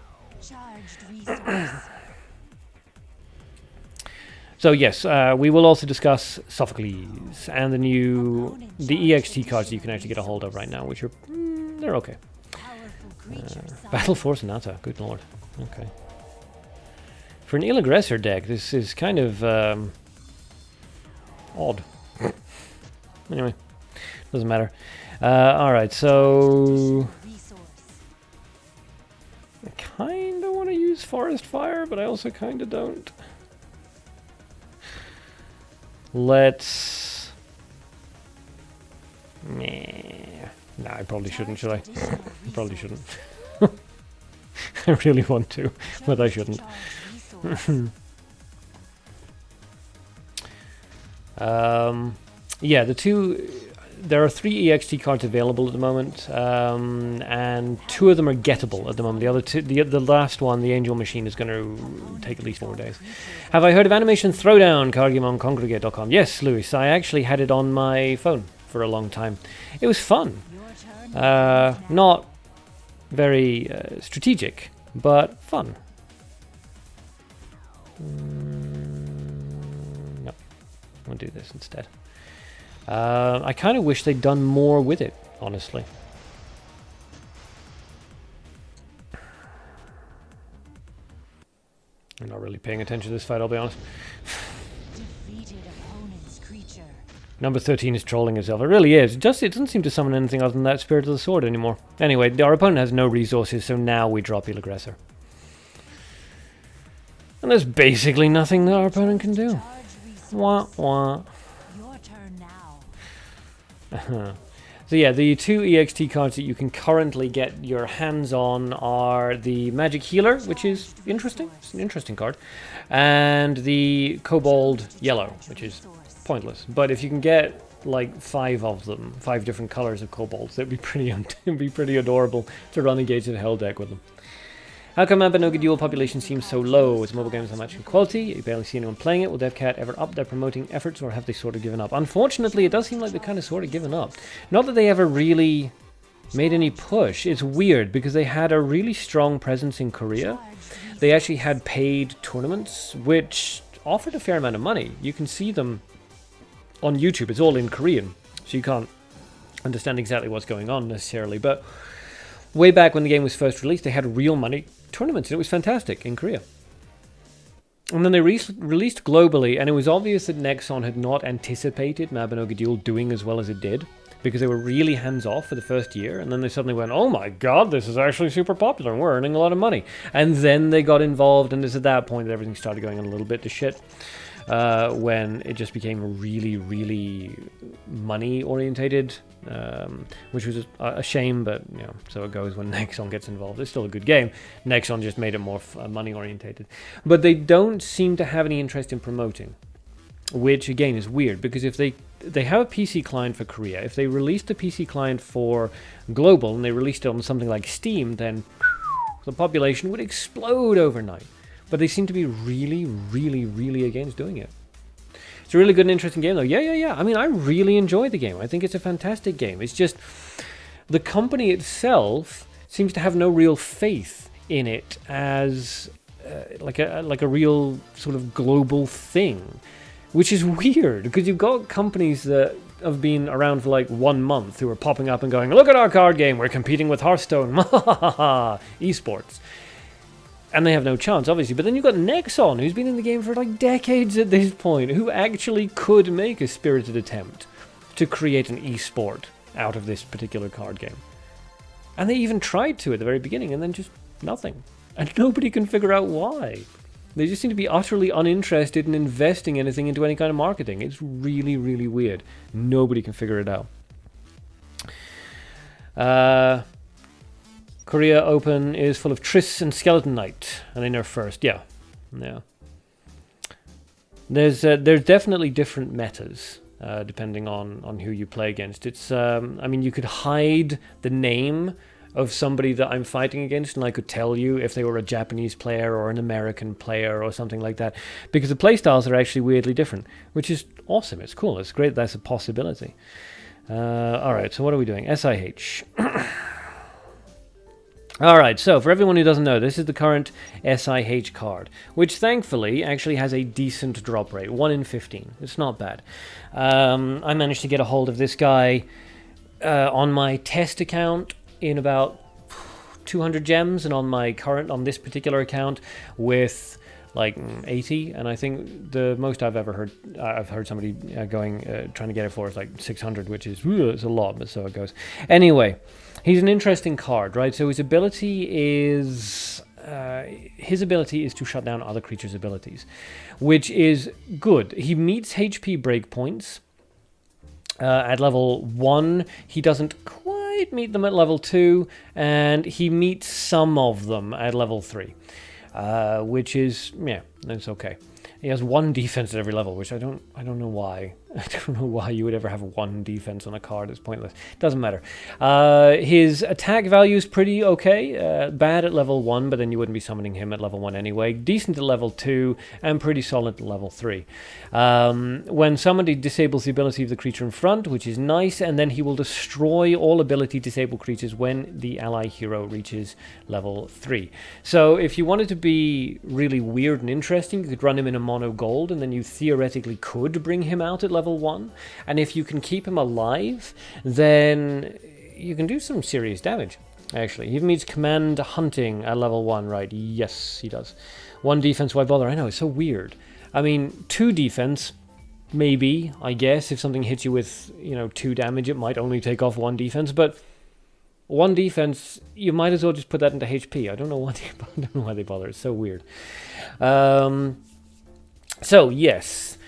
So yes, we will also discuss Sophocles and the EXT cards that you can actually get a hold of right now, which are they're okay. Battle Force Nata, good lord. Okay. For an ill aggressor deck, this is kind of odd. Anyway, doesn't matter. Alright, so I kind of want to use Forest Fire, but I also kind of don't. Let's... Nah, I probably shouldn't, should I? I probably shouldn't. I really want to, but I shouldn't. Yeah, there are 3 EXT cards available at the moment, and 2 of them are gettable at the moment. The other 2, the last one, the Angel Machine, is going to take at least 4 days. Have I heard of Animation Throwdown, card game on Congregate.com? Yes, Lewis, I actually had it on my phone for a long time. It was fun. Not very strategic, but fun. No, I'll do this instead. I kind of wish they'd done more with it, honestly. I'm not really paying attention to this fight, I'll be honest. Number 13 is trolling himself. It really is. It doesn't seem to summon anything other than that Spirit of the Sword anymore. Anyway, our opponent has no resources, so now we drop Ill Aggressor. And there's basically nothing that our opponent can do. Wah, wah. So yeah, the 2 EXT cards that you can currently get your hands on are the Magic Healer, which is interesting. It's an interesting card. And the Kobold Yellow, which is pointless. But if you can get like 5 of them, 5 different colors of kobolds, that'd be pretty adorable to run Engage in Hell deck with them. How come Mabinogi Duel population seems so low? Is mobile games not matching quality? You barely see anyone playing it. Will DevCat ever up their promoting efforts, or have they sort of given up? Unfortunately, it does seem like they've kind of sort of given up. Not that they ever really made any push. It's weird because they had a really strong presence in Korea. They actually had paid tournaments, which offered a fair amount of money. You can see them on YouTube. It's all in Korean, so you can't understand exactly what's going on necessarily. But way back when the game was first released, they had real money tournaments, and it was fantastic in Korea. And then they released globally, and it was obvious that Nexon had not anticipated Mabinogi Duel doing as well as it did, because they were really hands-off for the first year, and then they suddenly went, oh my god, this is actually super popular, and we're earning a lot of money. And then they got involved, and it's at that point that everything started going a little bit to shit. When it just became really money orientated, which was a shame, but you know, so it goes when Nexon gets involved. It's still a good game. Nexon just made it more money orientated, but they don't seem to have any interest in promoting, which again is weird, because if they have a PC client for Korea, if they released the PC client for global and they released it on something like Steam, then the population would explode overnight. But they seem to be really against doing it. It's a really good and interesting game, though. Yeah. I mean, I really enjoy the game. I think it's a fantastic game. It's just the company itself seems to have no real faith in it as like a real sort of global thing, which is weird, because you've got companies that have been around for like 1 month who are popping up and going, look at our card game, we're competing with Hearthstone, esports. And they have no chance, obviously. But then you've got Nexon, who's been in the game for like decades at this point, who actually could make a spirited attempt to create an esport out of this particular card game. And they even tried to at the very beginning, and then just nothing. And nobody can figure out why. They just seem to be utterly uninterested in investing anything into any kind of marketing. It's really weird. Nobody can figure it out. Korea Open is full of Triss and Skeleton Knight, and in their first, yeah. There's definitely different metas depending on who you play against. It's I mean, you could hide the name of somebody that I'm fighting against, and I could tell you if they were a Japanese player or an American player or something like that, because the playstyles are actually weirdly different, which is awesome. It's cool. It's great. That's a possibility. All right. So what are we doing? SIH. Alright, so for everyone who doesn't know, this is the current SIH card, which thankfully actually has a decent drop rate, 1 in 15. It's not bad. I managed to get a hold of this guy on my test account in about 200 gems, and on my current, on this particular account, with like 80, and I think the most I've ever heard, I've heard somebody trying to get it for is like 600, which is it's a lot, but so it goes. Anyway, he's an interesting card, right? So his ability is to shut down other creatures' abilities, which is good. He meets HP breakpoints at level 1. He doesn't quite meet them at level 2, and he meets some of them at level 3. Which is, yeah, that's okay. He has 1 defense at every level, which I don't know why. I don't know why you would ever have 1 defense on a card. It's pointless. Doesn't matter. His attack value is pretty okay. Bad at level 1, but then you wouldn't be summoning him at level 1 anyway. Decent at level 2, and pretty solid at level 3. When summoned, he disables the ability of the creature in front, which is nice, and then he will destroy all ability disabled creatures when the ally hero reaches level 3. So if you wanted to be really weird and interesting, you could run him in a mono gold, and then you theoretically could bring him out at level 1. And if you can keep him alive, then you can do some serious damage, actually. He meets command hunting at level 1, right? Yes, he does. 1 defense, why bother? I know, it's so weird. I mean, 2 defense, maybe, I guess. If something hits you with, 2 damage, it might only take off 1 defense, but 1 defense, you might as well just put that into HP. I don't know why they bother. It's so weird. So, yes,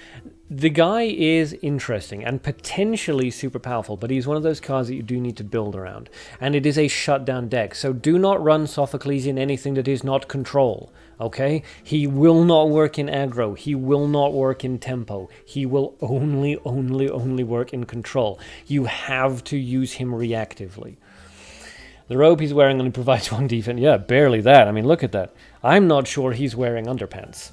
the guy is interesting and potentially super powerful, but he's one of those cards that you do need to build around. And it is a shutdown deck, so do not run Sophocles in anything that is not control, okay? He will not work in aggro. He will not work in tempo. He will only work in control. You have to use him reactively. The robe he's wearing only provides 1 defense. Yeah, barely that. I mean, look at that. I'm not sure he's wearing underpants.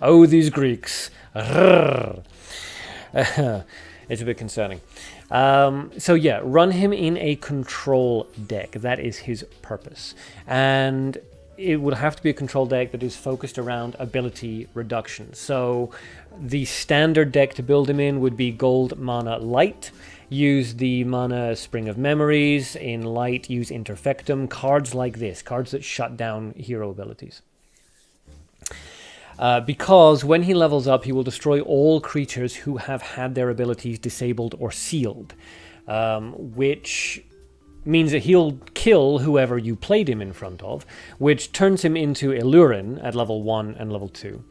Oh, these Greeks. It's a bit concerning. So yeah, run him in a control deck. That is his purpose. And it would have to be a control deck that is focused around ability reduction. So the standard deck to build him in would be gold mana light. Use the mana Spring of Memories. In light, use Interfectum. Cards like this. Cards that shut down hero abilities. Because when he levels up, he will destroy all creatures who have had their abilities disabled or sealed, which means that he'll kill whoever you played him in front of, which turns him into Illurin at level 1 and level 2,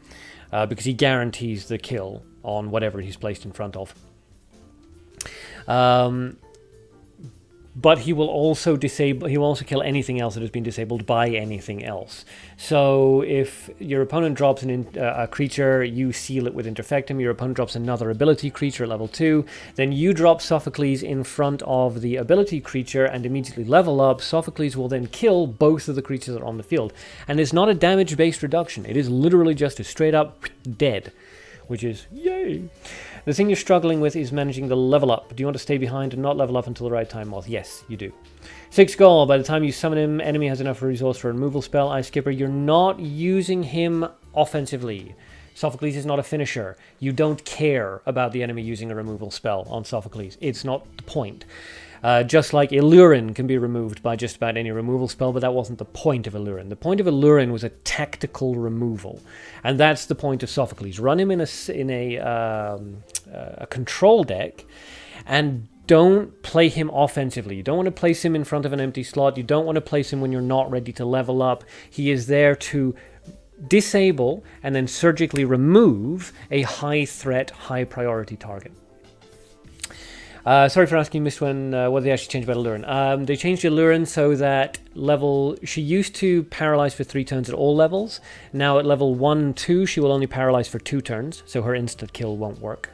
because he guarantees the kill on whatever he's placed in front of. But he will also kill anything else that has been disabled by anything else. So if your opponent drops a creature, you seal it with Interfectum. Your opponent drops another ability creature at level 2. Then you drop Sophocles in front of the ability creature and immediately level up. Sophocles will then kill both of the creatures that are on the field. And it's not a damage-based reduction. It is literally just a straight-up dead, which is yay. The thing you're struggling with is managing the level up. Do you want to stay behind and not level up until the right time? Well, yes, you do. 6 gold. By the time you summon him, enemy has enough resource for a removal spell. Ice Skipper, you're not using him offensively. Sophocles is not a finisher. You don't care about the enemy using a removal spell on Sophocles. It's not the point. Just like Illurin can be removed by just about any removal spell, but that wasn't the point of Illurin. The point of Illurin was a tactical removal, and that's the point of Sophocles. Run him in a control deck, and don't play him offensively. You don't want to place him in front of an empty slot. You don't want to place him when you're not ready to level up. He is there to disable and then surgically remove a high-threat, high-priority target. Sorry for asking, Miss Wen, what did they actually change about Illurin? They changed Illurin so that she used to paralyze for 3 turns at all levels. Now at level 1, 2, she will only paralyze for 2 turns, so her instant kill won't work.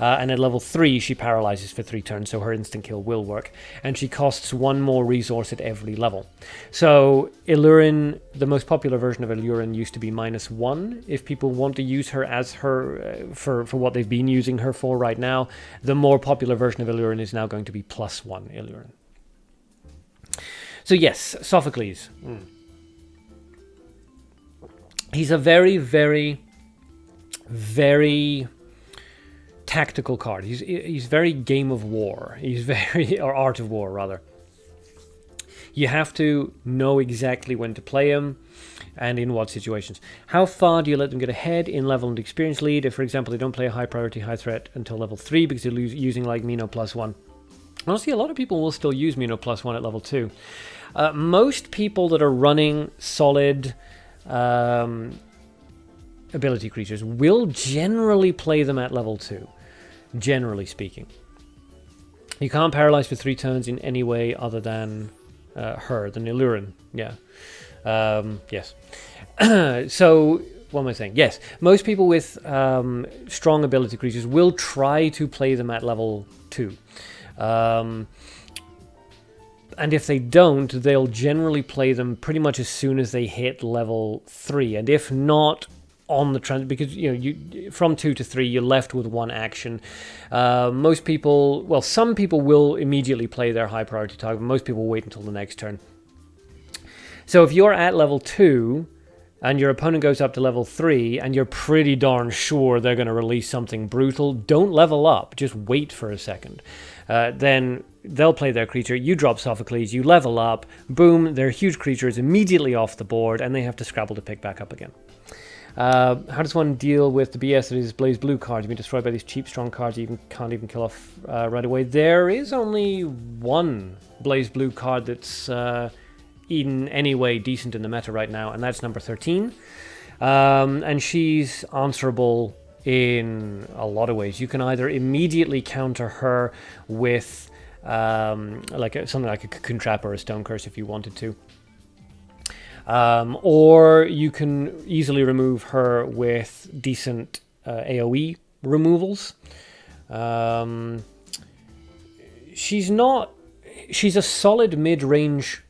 And at level 3, she paralyzes for 3 turns, so her instant kill will work. And she costs 1 more resource at every level. So Illurin, the most popular version of Illurin, used to be -1. If people want to use her as for what they've been using her for right now, the more popular version of Illurin is now going to be +1 Illurin. So yes, Sophocles. He's a very, very, very tactical card. He's very Game of War. He's very, or Art of War rather. You have to know exactly when to play him. and in what situations. How far do you let them get ahead in level and experience lead? If, for example, they don't play a high priority, high threat until level 3 because they're using like Mino +1. Honestly, a lot of people will still use Mino +1 at level 2. Most people that are running solid ability creatures will generally play them at level 2, generally speaking. You can't paralyze for 3 turns in any way other than her, the Nilurin. Yeah. Yes. So, what am I saying? Yes, most people with strong ability creatures will try to play them at level 2. And if they don't, they'll generally play them pretty much as soon as they hit level 3. And if not, on the because you from 2 to 3 you're left with 1 action. Most people, well, some people will immediately play their high priority target, but most people wait until the next turn. So if you're at level 2 and your opponent goes up to level 3 and you're pretty darn sure they're going to release something brutal, don't level up, just wait for a second. Then they'll play their creature, you drop Sophocles, you level up, boom, their huge creature is immediately off the board and they have to scrabble to pick back up again. How does one deal with the BS that is Blaze Blue cards? You've been destroyed by these cheap, strong cards you can't even kill off right away. There is only one Blaze Blue card that's in any way decent in the meta right now, and that's number 13. And she's answerable in a lot of ways. You can either immediately counter her with something like a Cocoon Trap or a Stone Curse if you wanted to. Or you can easily remove her with decent AoE removals. She's a solid mid-range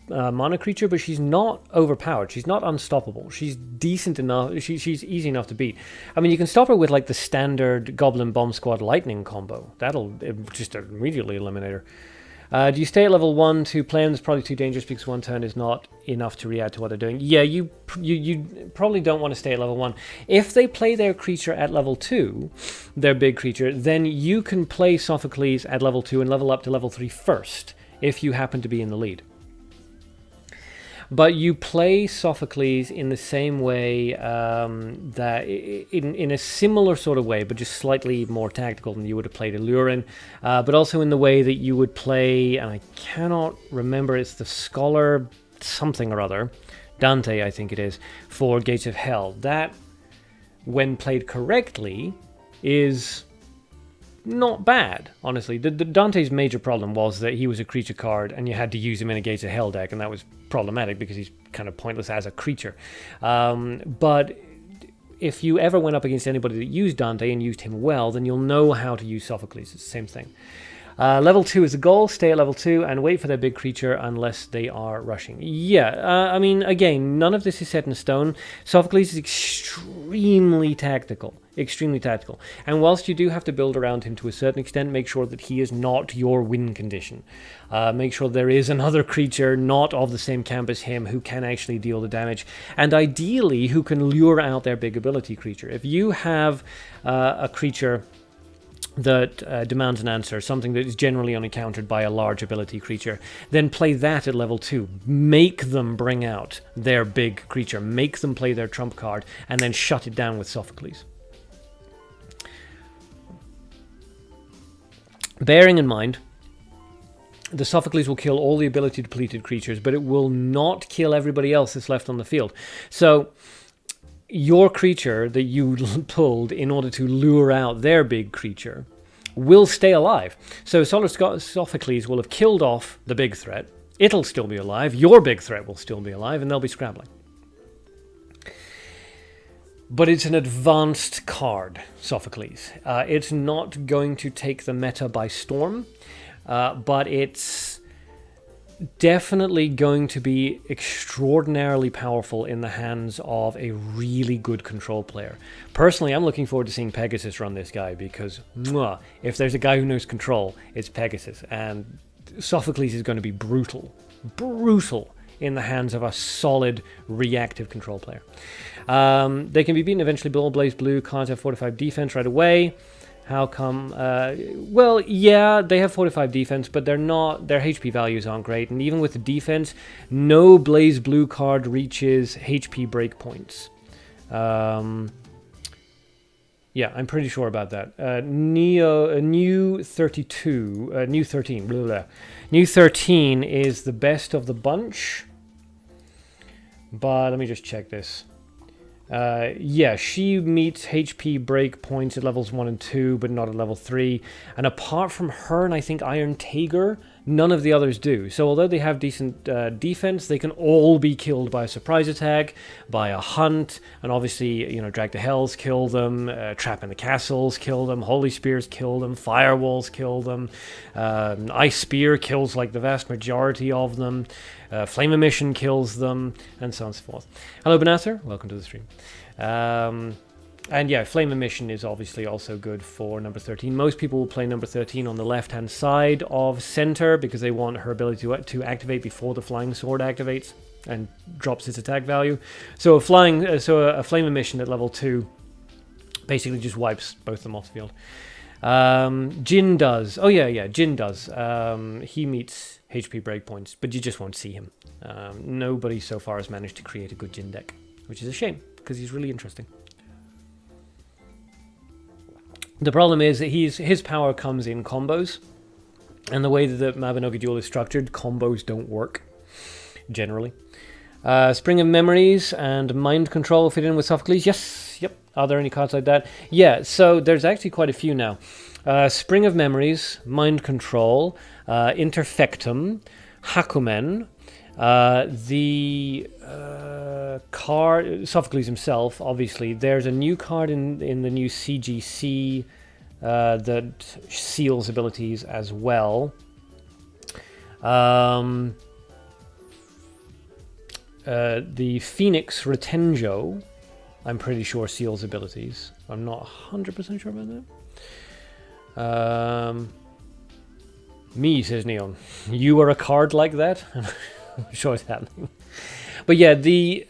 mana creature, but she's not overpowered. She's not unstoppable. She's decent enough. She's easy enough to beat. I mean, you can stop her with like the standard Goblin Bomb Squad Lightning combo. That'll just immediately eliminate her. Do you stay at level 1 to play them? It's probably too dangerous because 1 turn is not enough to react to what they're doing. Yeah, you probably don't want to stay at level 1. If they play their creature at level 2, their big creature, then you can play Sophocles at level 2 and level up to level 3 first, if you happen to be in the lead. But you play Sophocles in the same way, that in a similar sort of way, but just slightly more tactical than you would have played Illurin, but also in the way that you would play, and I cannot remember, it's the Scholar something or other, Dante I think it is, for Gates of Hell. That, when played correctly, is not bad, honestly. Dante's major problem was that he was a creature card and you had to use him in a Gates of Hell deck, and that was problematic because he's kind of pointless as a creature. But if you ever went up against anybody that used Dante and used him well, then you'll know how to use Sophocles. It's the same thing. Level 2 is the goal. Stay at level 2 and wait for their big creature unless they are rushing. Yeah, I mean, again, none of this is set in stone. Sophocles is extremely tactical. Extremely tactical. And whilst you do have to build around him to a certain extent, make sure that he is not your win condition. Make sure there is another creature not of the same camp as him who can actually deal the damage, and ideally who can lure out their big ability creature. If you have a creature that demands an answer, something that is generally only countered by a large ability creature, then play that at level 2. Make them bring out their big creature, make them play their trump card, and then shut it down with Sophocles. Bearing in mind, the Sophocles will kill all the ability depleted creatures, but it will not kill everybody else that's left on the field. So your creature that you pulled in order to lure out their big creature will stay alive. So Sophocles will have killed off the big threat. It'll still be alive. Your big threat will still be alive, and they'll be scrabbling. But it's an advanced card, Sophocles. It's not going to take the meta by storm, but it's definitely going to be extraordinarily powerful in the hands of a really good control player. Personally, I'm looking forward to seeing Pegasus run this guy because, if there's a guy who knows control, it's Pegasus. And Sophocles is going to be brutal in the hands of a solid reactive control player. They can be beaten eventually, but all Blaze Blue cards have 4 to 5 defense right away. How come? Well, yeah, they have 45 defense, but they're not. Their HP values aren't great, and even with the defense, no Blaze Blue card reaches HP breakpoints. Yeah, I'm pretty sure about that. New 32, New 13, blah, blah. New 13 is the best of the bunch. But let me just check this. Yeah, she meets HP break points at levels 1 and 2, but not at level 3. And apart from her and I think Iron Tiger, none of the others do. So although they have decent defense, they can all be killed by a surprise attack, by a hunt, and obviously, you know, Drag the Hells kill them, Trap in the Castles kill them, Holy Spears kill them, Firewalls kill them, Ice Spear kills like the vast majority of them, Flame Emission kills them, and so on and so forth. Hello, Benasser. Welcome to the stream. And yeah, Flame Emission is obviously also good for number 13. Most people will play number 13 on the left-hand side of center because they want her ability to activate before the Flying Sword activates and drops its attack value. So a Flame Emission at level 2 basically just wipes both of them off the field. Jin does. Oh yeah, Jin does. He meets HP breakpoints, but you just won't see him. Nobody so far has managed to create a good Jin deck, which is a shame because he's really interesting. The problem is that his power comes in combos, and the way that the Mabinogi Duel is structured, combos don't work, generally. Spring of Memories and Mind Control fit in with Sophocles. Yes, yep. Are there any cards like that? Yeah, so there's actually quite a few now. Spring of Memories, Mind Control, Interfectum, Hakumen, the card, Sophocles himself, obviously. There's a new card in the new CGC that seals abilities as well. The Phoenix Retenjo, I'm pretty sure seals abilities. I'm not 100% sure about that. Me, says Neon. You are a card like that? I'm sure it's happening. But yeah, the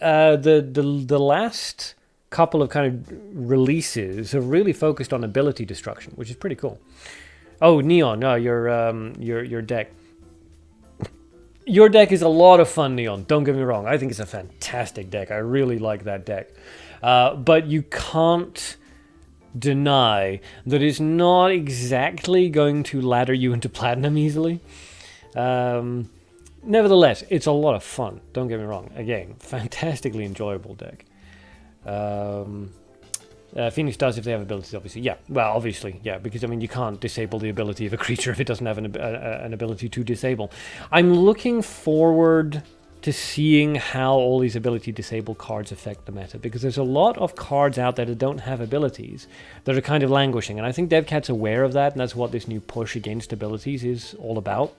last couple of kind of releases have really focused on ability destruction, which is pretty cool. Oh, Neon, no, your deck. Your deck is a lot of fun, Neon. Don't get me wrong. I think it's a fantastic deck. I really like that deck. But you can't deny that it's not exactly going to ladder you into platinum easily. Nevertheless, it's a lot of fun. Don't get me wrong. Again, fantastically enjoyable deck. Phoenix does if they have abilities, obviously. Yeah, well, obviously, yeah, because, I mean, you can't disable the ability of a creature if it doesn't have an ability to disable. I'm looking forward to seeing how all these ability disable cards affect the meta, because there's a lot of cards out there that don't have abilities that are kind of languishing, and I think DevCat's aware of that, and that's what this new push against abilities is all about.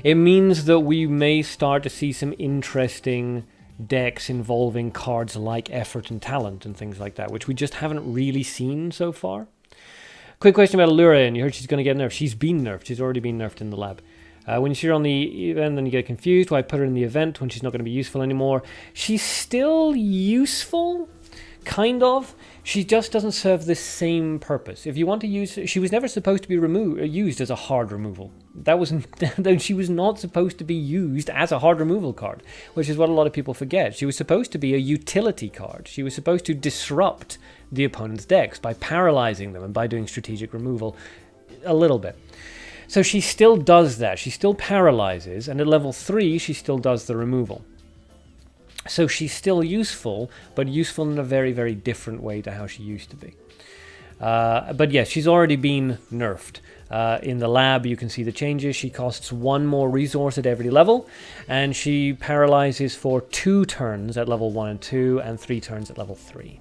It means that we may start to see some interesting decks involving cards like Effort and Talent and things like that, which we just haven't really seen so far. Quick question about Allura, you heard she's going to get nerfed. She's been nerfed. She's already been nerfed in the lab. When you see her on the event, then you get confused. Why put her in the event when she's not going to be useful anymore? She's still useful, kind of. She just doesn't serve the same purpose. If you want to use her, she was never supposed to be used as a hard removal. She was not supposed to be used as a hard removal card, which is what a lot of people forget. She was supposed to be a utility card. She was supposed to disrupt the opponent's decks by paralyzing them and by doing strategic removal a little bit. So she still does that. She still paralyzes, and at level 3, she still does the removal. So she's still useful, but useful in a very, very different way to how she used to be. But yes, she's already been nerfed. In the lab, you can see the changes. She costs 1 more resource at every level, and she paralyzes for 2 turns at level 1 and 2, and 3 turns at level 3.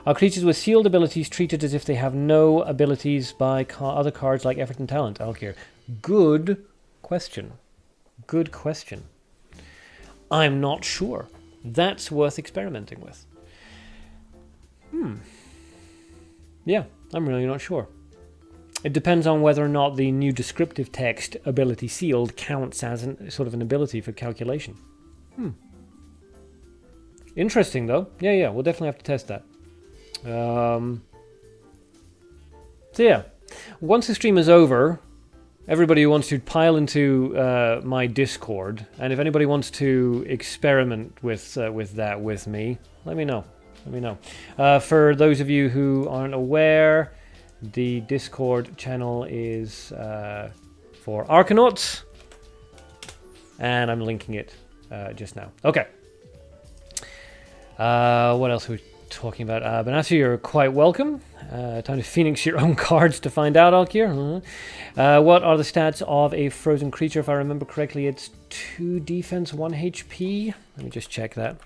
Are creatures with sealed abilities treated as if they have no abilities by other cards like Effort and Talent? Alkir. Good question. Good question. I'm not sure. That's worth experimenting with. Yeah, I'm really not sure. It depends on whether or not the new descriptive text ability sealed counts as sort of an ability for calculation. Interesting, though. Yeah, we'll definitely have to test that. So yeah, once the stream is over, everybody who wants to pile into my Discord, and if anybody wants to experiment with that with me, let me know. Let me know. For those of you who aren't aware, the Discord channel is for Arcanauts, and I'm linking it just now. Okay. What else are we talking about? Benassi, you're quite welcome. Time to Phoenix your own cards to find out, Alkir. What are the stats of a frozen creature? If I remember correctly, it's 2 defense, 1 HP. Let me just check that.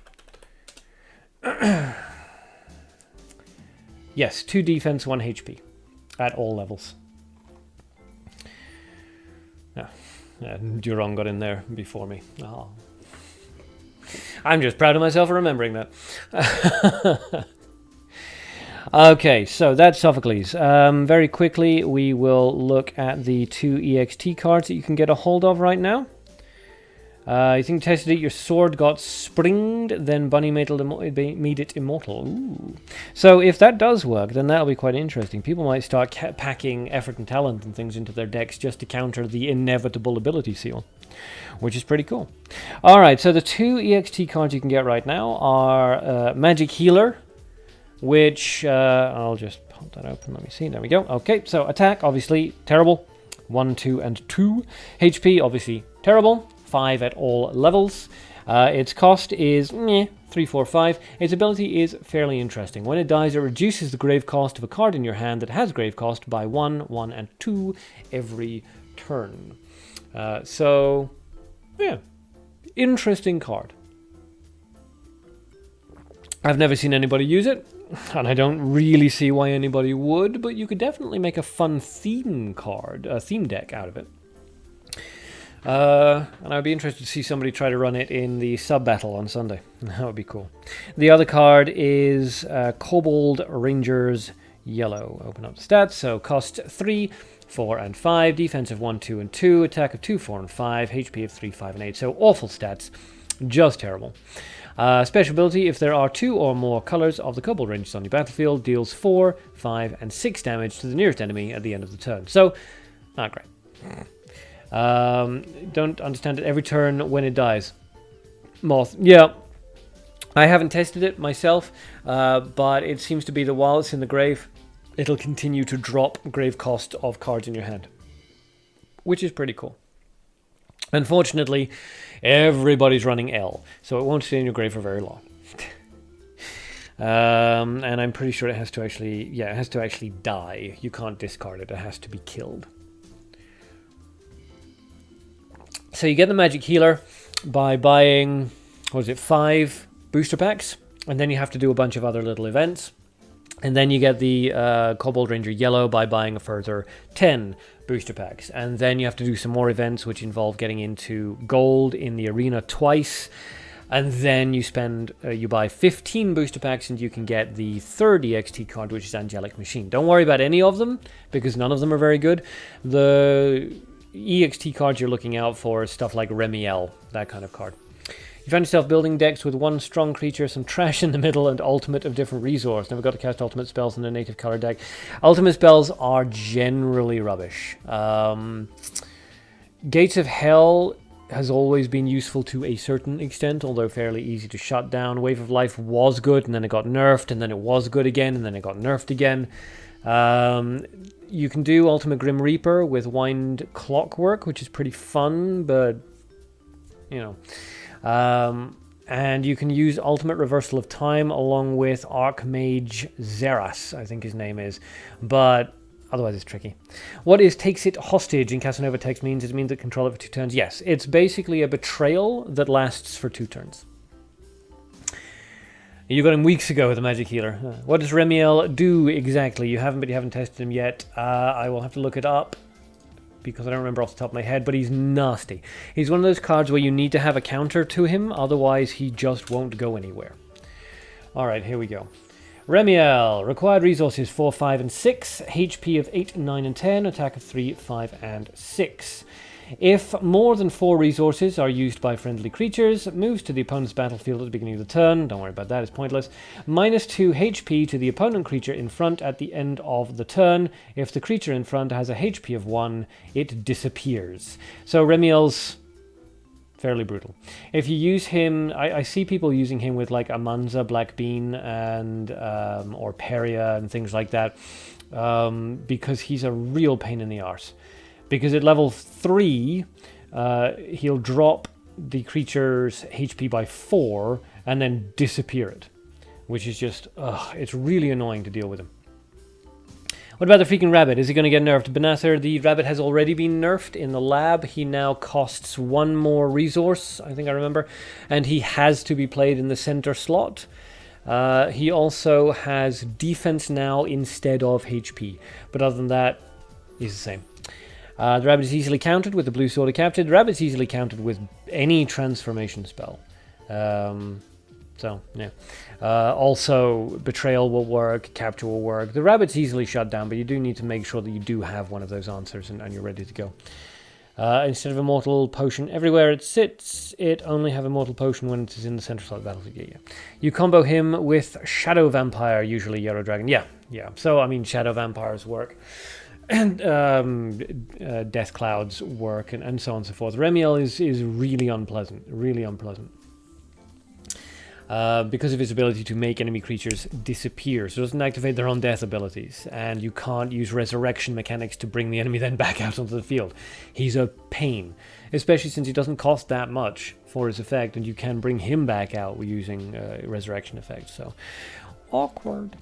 Yes, 2 defense, 1 HP. At all levels. Durong got in there before me. Oh. I'm just proud of myself for remembering that. Okay, so that's Sophocles. Very quickly, we will look at the 2 EXT cards that you can get a hold of right now. You think tested it, your sword got springed, then Bunny made it immortal. Ooh. So if that does work, then that'll be quite interesting. People might start packing effort and talent and things into their decks just to counter the inevitable ability seal, which is pretty cool. Alright, so the 2 EXT cards you can get right now are Magic Healer, which I'll just pop that open, let me see, there we go. Okay, so attack, obviously, terrible. 1, 2, and 2. HP, obviously, terrible. 5 at all levels. Its cost is 3, 4, 5. Its ability is fairly interesting. When it dies, it reduces the grave cost of a card in your hand that has grave cost by 1, 1, and 2 every turn. So, yeah, interesting card. I've never seen anybody use it, and I don't really see why anybody would, but you could definitely make a fun theme card, a theme deck out of it. And I'd be interested to see somebody try to run it in the sub-battle on Sunday. That would be cool. The other card is Kobold Rangers Yellow. Open up the stats. So cost 3, 4, and 5. Defense of 1, 2, and 2. Attack of 2, 4, and 5. HP of 3, 5, and 8. So awful stats. Just terrible. Special ability, if there are 2 or more colors of the Kobold Rangers on your battlefield, deals 4, 5, and 6 damage to the nearest enemy at the end of the turn. So, not great. Don't understand it every turn when it dies. Moth. Yeah. I haven't tested it myself, but it seems to be that while it's in the grave, it'll continue to drop grave cost of cards in your hand, which is pretty cool. Unfortunately, everybody's running L, so it won't stay in your grave for very long. And I'm pretty sure it has to actually die. You can't discard it. It has to be killed. So you get the Magic Healer by buying, 5 booster packs, and then you have to do a bunch of other little events. And then you get the Kobold Ranger Yellow by buying a further 10 booster packs. And then you have to do some more events, which involve getting into gold in the arena twice. And then you buy 15 booster packs, and you can get the third EXT card, which is Angelic Machine. Don't worry about any of them, because none of them are very good. The EXT cards you're looking out for is stuff like Remiel, that kind of card. You find yourself building decks with 1 strong creature, some trash in the middle, and ultimate of different resource. Never got to cast ultimate spells in a native color deck. Ultimate spells are generally rubbish. Gates of Hell has always been useful to a certain extent, although fairly easy to shut down. Wave of Life was good, and then it got nerfed, and then it was good again, and then it got nerfed again. You can do Ultimate Grim Reaper with Wind Clockwork, which is pretty fun, but, you know. And you can use Ultimate Reversal of Time along with Archmage Zeras, I think his name is, but otherwise it's tricky. What is Takes It Hostage in Casanova text means? It means that control it for 2 turns. Yes, it's basically a betrayal that lasts for 2 turns. You got him weeks ago with the Magic Healer. What does Remiel do exactly? You haven't tested him yet. I will have to look it up because I don't remember off the top of my head, but he's nasty. He's one of those cards where you need to have a counter to him, otherwise he just won't go anywhere. Alright, here we go. Remiel, required resources 4, 5, and 6, HP of 8, 9, and 10, attack of 3, 5, and 6. If more than 4 resources are used by friendly creatures, moves to the opponent's battlefield at the beginning of the turn. Don't worry about that, it's pointless. -2 HP to the opponent creature in front at the end of the turn. If the creature in front has a HP of 1, it disappears. So Remiel's fairly brutal. If you use him, I see people using him with like Amanza, Black Bean, and or Peria and things like that, because he's a real pain in the arse. Because at level 3, he'll drop the creature's HP by 4 and then disappear it, which is just, it's really annoying to deal with him. What about the freaking rabbit? Is he going to get nerfed? Benasser, the rabbit has already been nerfed in the lab. He now costs 1 more resource, I think I remember, and he has to be played in the center slot. He also has defense now instead of HP, but other than that, he's the same. The rabbit is easily countered with the blue sword captured. The rabbit is easily countered with any transformation spell. So, yeah. Also, Betrayal will work, Capture will work. The rabbit's easily shut down, but you do need to make sure that you do have one of those answers and you're ready to go. Instead of Immortal Potion everywhere it sits, it only have Immortal Potion when it is in the central slot battlefield. Yeah. You combo him with Shadow Vampire, usually Yellow Dragon. Yeah. So, I mean, Shadow Vampires work. And Death Clouds work, and so on and so forth. Remiel is really unpleasant. Because of his ability to make enemy creatures disappear. So it doesn't activate their own death abilities. And you can't use resurrection mechanics to bring the enemy then back out onto the field. He's a pain. Especially since he doesn't cost that much for his effect. And you can bring him back out using resurrection effects. So, awkward.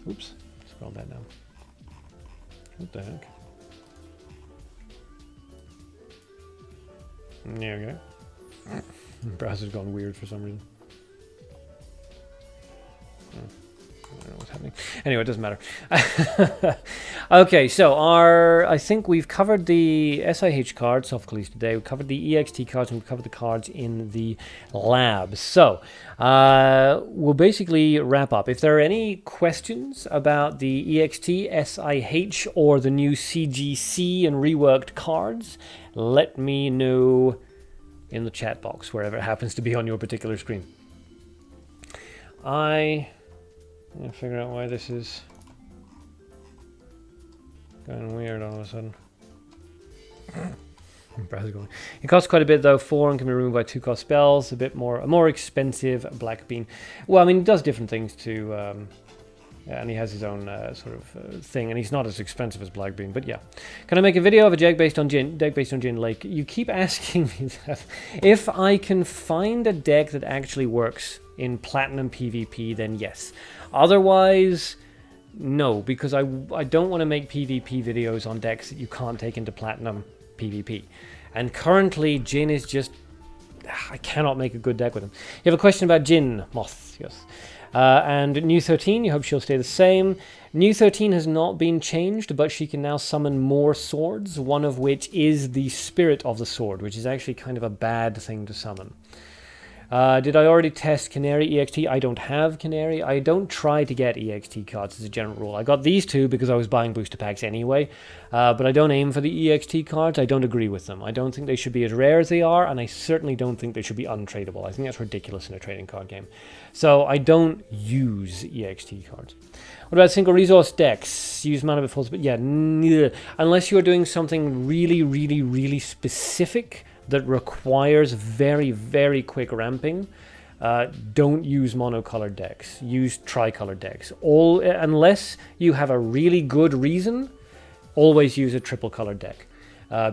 Oops. Scroll that down. What the heck? There we go. The browser's gone weird for some reason. I don't know what's happening. Anyway, it doesn't matter. Okay, so I think we've covered the SIH cards, Sophocles, today. We covered the EXT cards, and we've covered the cards in the lab. So, we'll basically wrap up. If there are any questions about the EXT, SIH, or the new CGC and reworked cards, let me know in the chat box, wherever it happens to be on your particular screen. I'm gonna figure out why this is going weird all of a sudden. It costs quite a bit though, 4 and can be removed by 2 cost spells. A more expensive Black Bean. Well, I mean, it does different things to, and he has his own sort of thing, and he's not as expensive as Black Bean. But yeah, can I make a video of a deck based on Jin Lake? You keep asking me that. If I can find a deck that actually works in Platinum PvP, then yes. Otherwise, no, because I don't want to make PvP videos on decks that you can't take into Platinum PvP. And currently, Jin is just... I cannot make a good deck with him. You have a question about Jin Moth, yes. And New 13, you hope she'll stay the same. New 13 has not been changed, but she can now summon more swords, one of which is the Spirit of the Sword, which is actually kind of a bad thing to summon. Did I already test Canary EXT? I don't have Canary. I don't try to get EXT cards as a general rule. I got these two because I was buying booster packs anyway, but I don't aim for the EXT cards. I don't agree with them. I don't think they should be as rare as they are, and I certainly don't think they should be untradeable. I think that's ridiculous in a trading card game. So I don't use EXT cards. What about single resource decks? Use mana before, but yeah, unless you're doing something really, really, really specific that requires very, very quick ramping, don't use monocolored decks. Use tricolored decks. Unless you have a really good reason, always use a triple colored deck.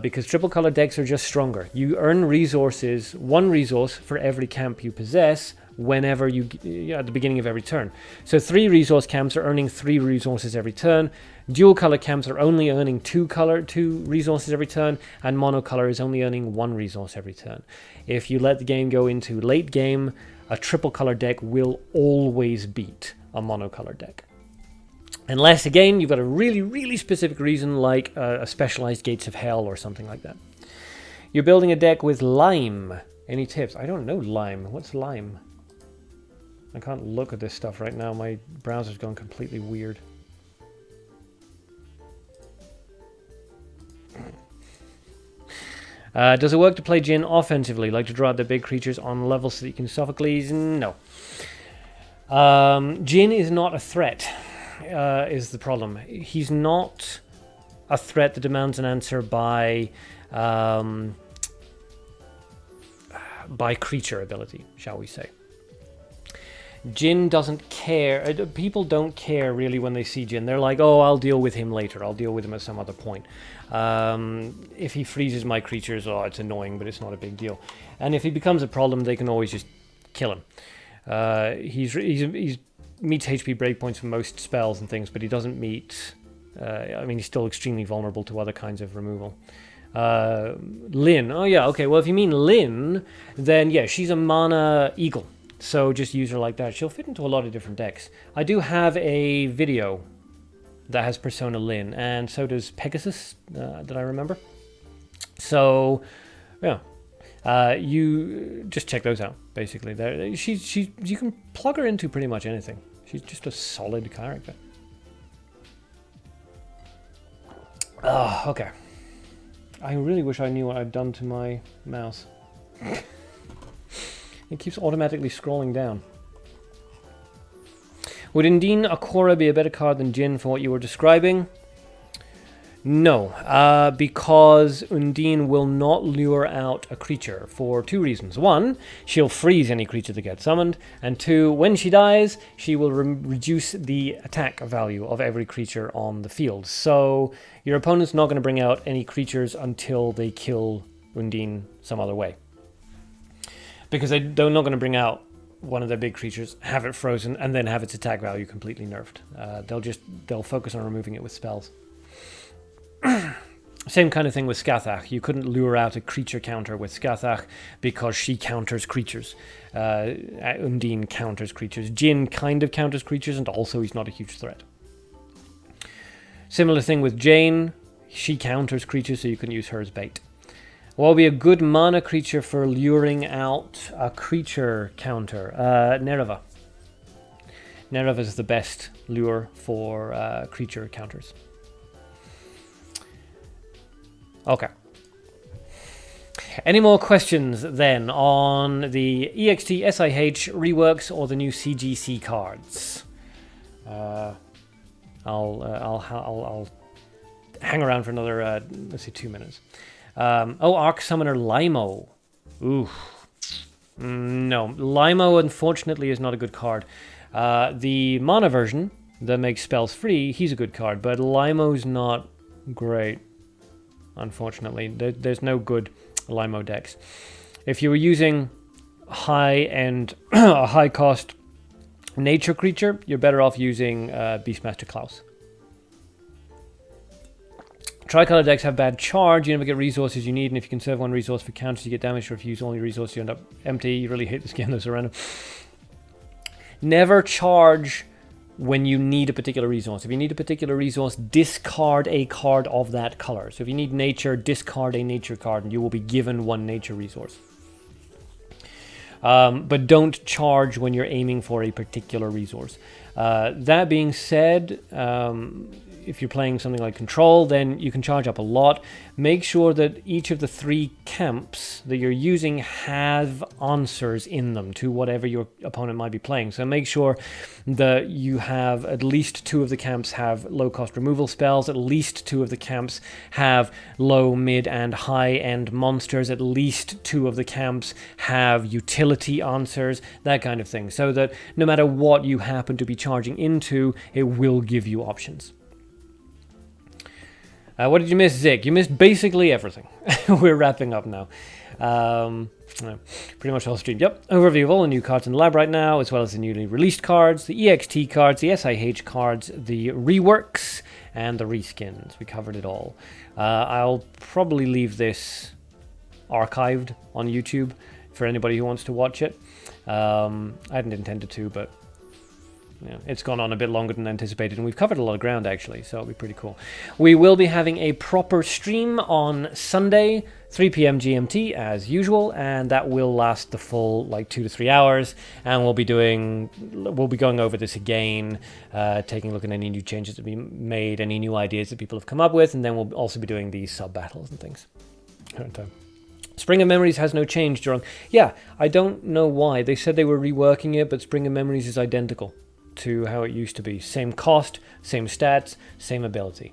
Because triple colored decks are just stronger. You earn resources, 1 resource for every camp you possess, whenever at the beginning of every turn. So 3 resource camps are earning 3 resources every turn. Dual color camps are only earning 2 resources every turn, and monocolor is only earning 1 resource every turn. If you let the game go into late game, a triple color deck will always beat a monocolor deck. Unless, again, you've got a really, really specific reason, like a specialized Gates of Hell or something like that. You're building a deck with Lime. Any tips? I don't know Lime. What's Lime? I can't look at this stuff right now. My browser's gone completely weird. Does it work to play Jin offensively, like to draw out the big creatures on level so that you can Sophocles? No. Jin is not a threat, is the problem. He's not a threat that demands an answer by creature ability, shall we say. Jin doesn't care. People don't care really when they see Jin. They're like, oh, I'll deal with him later. I'll deal with him at some other point. If he freezes my creatures, oh, it's annoying, but it's not a big deal. And if he becomes a problem, they can always just kill him. He's meets HP breakpoints for most spells and things, but he doesn't meet... I mean, he's still extremely vulnerable to other kinds of removal. Lyn. Oh, yeah, okay. Well, if you mean Lyn, then, yeah, she's a mana eagle. So just use her like that. She'll fit into a lot of different decks. I do have a video that has Persona Lyn, and so does Pegasus, that I remember. So, yeah. You just check those out, basically. You can plug her into pretty much anything. She's just a solid character. Oh, okay. I really wish I knew what I'd done to my mouse. It keeps automatically scrolling down. Would Undine Akora be a better card than Jin for what you were describing? No, because Undine will not lure out a creature for two reasons. One, she'll freeze any creature that gets summoned, and two, when she dies, she will reduce the attack value of every creature on the field. So your opponent's not going to bring out any creatures until they kill Undine some other way. Because they're not going to bring out one of their big creatures, have it frozen, and then have its attack value completely nerfed. They'll focus on removing it with spells. Same kind of thing with Skathach. You couldn't lure out a creature counter with Skathach because she counters creatures. Undine counters creatures. Jin kind of counters creatures, and also he's not a huge threat. Similar thing with Jane. She counters creatures, so you can use her as bait. What would be a good mana creature for luring out a creature counter? Nereva. Nereva is the best lure for creature counters. Okay. Any more questions then on the EXT SIH reworks or the new CGC cards? I'll hang around for another let's see, 2 minutes. Arc Summoner Limo. Ooh. No, Limo unfortunately is not a good card. The mana version that makes spells free, he's a good card, but Limo's not great. Unfortunately, there's no good Limo decks. If you were using high-end, a high-cost nature creature, you're better off using Beastmaster Klaus. Tricolor decks have bad charge. You never get resources you need, and if you conserve one resource for counters, you get damaged, or if you use all your resources, you end up empty. You really hate this game, those are random. Never charge when you need a particular resource. If you need a particular resource, discard a card of that color. So if you need nature, discard a nature card, and you will be given one nature resource. But don't charge when you're aiming for a particular resource. That being said, if you're playing something like Control, then you can charge up a lot. Make sure that each of the 3 camps that you're using have answers in them to whatever your opponent might be playing. So make sure that you have at least 2 of the camps have low-cost removal spells, at least 2 of the camps have low, mid, and high-end monsters, at least 2 of the camps have utility answers, that kind of thing, so that no matter what you happen to be charging into, it will give you options. What did you miss, Zik? You missed basically everything. We're wrapping up now. Pretty much all streamed. Yep. Overview of all the new cards in the lab right now, as well as the newly released cards, the EXT cards, the SIH cards, the reworks, and the reskins. We covered it all. I'll probably leave this archived on YouTube for anybody who wants to watch it. I hadn't intended to, but yeah, it's gone on a bit longer than anticipated, and we've covered a lot of ground, actually, so it'll be pretty cool. We will be having a proper stream on Sunday, 3 p.m. GMT, as usual, and that will last the full, 2 to 3 hours, and we'll be going over this again, taking a look at any new changes that have been made, any new ideas that people have come up with, and then we'll also be doing the sub-battles and things. Spring of Memories has no change, Jerome. Yeah, I don't know why. They said they were reworking it, but Spring of Memories is identical to how it used to be. Same cost, same stats, same ability.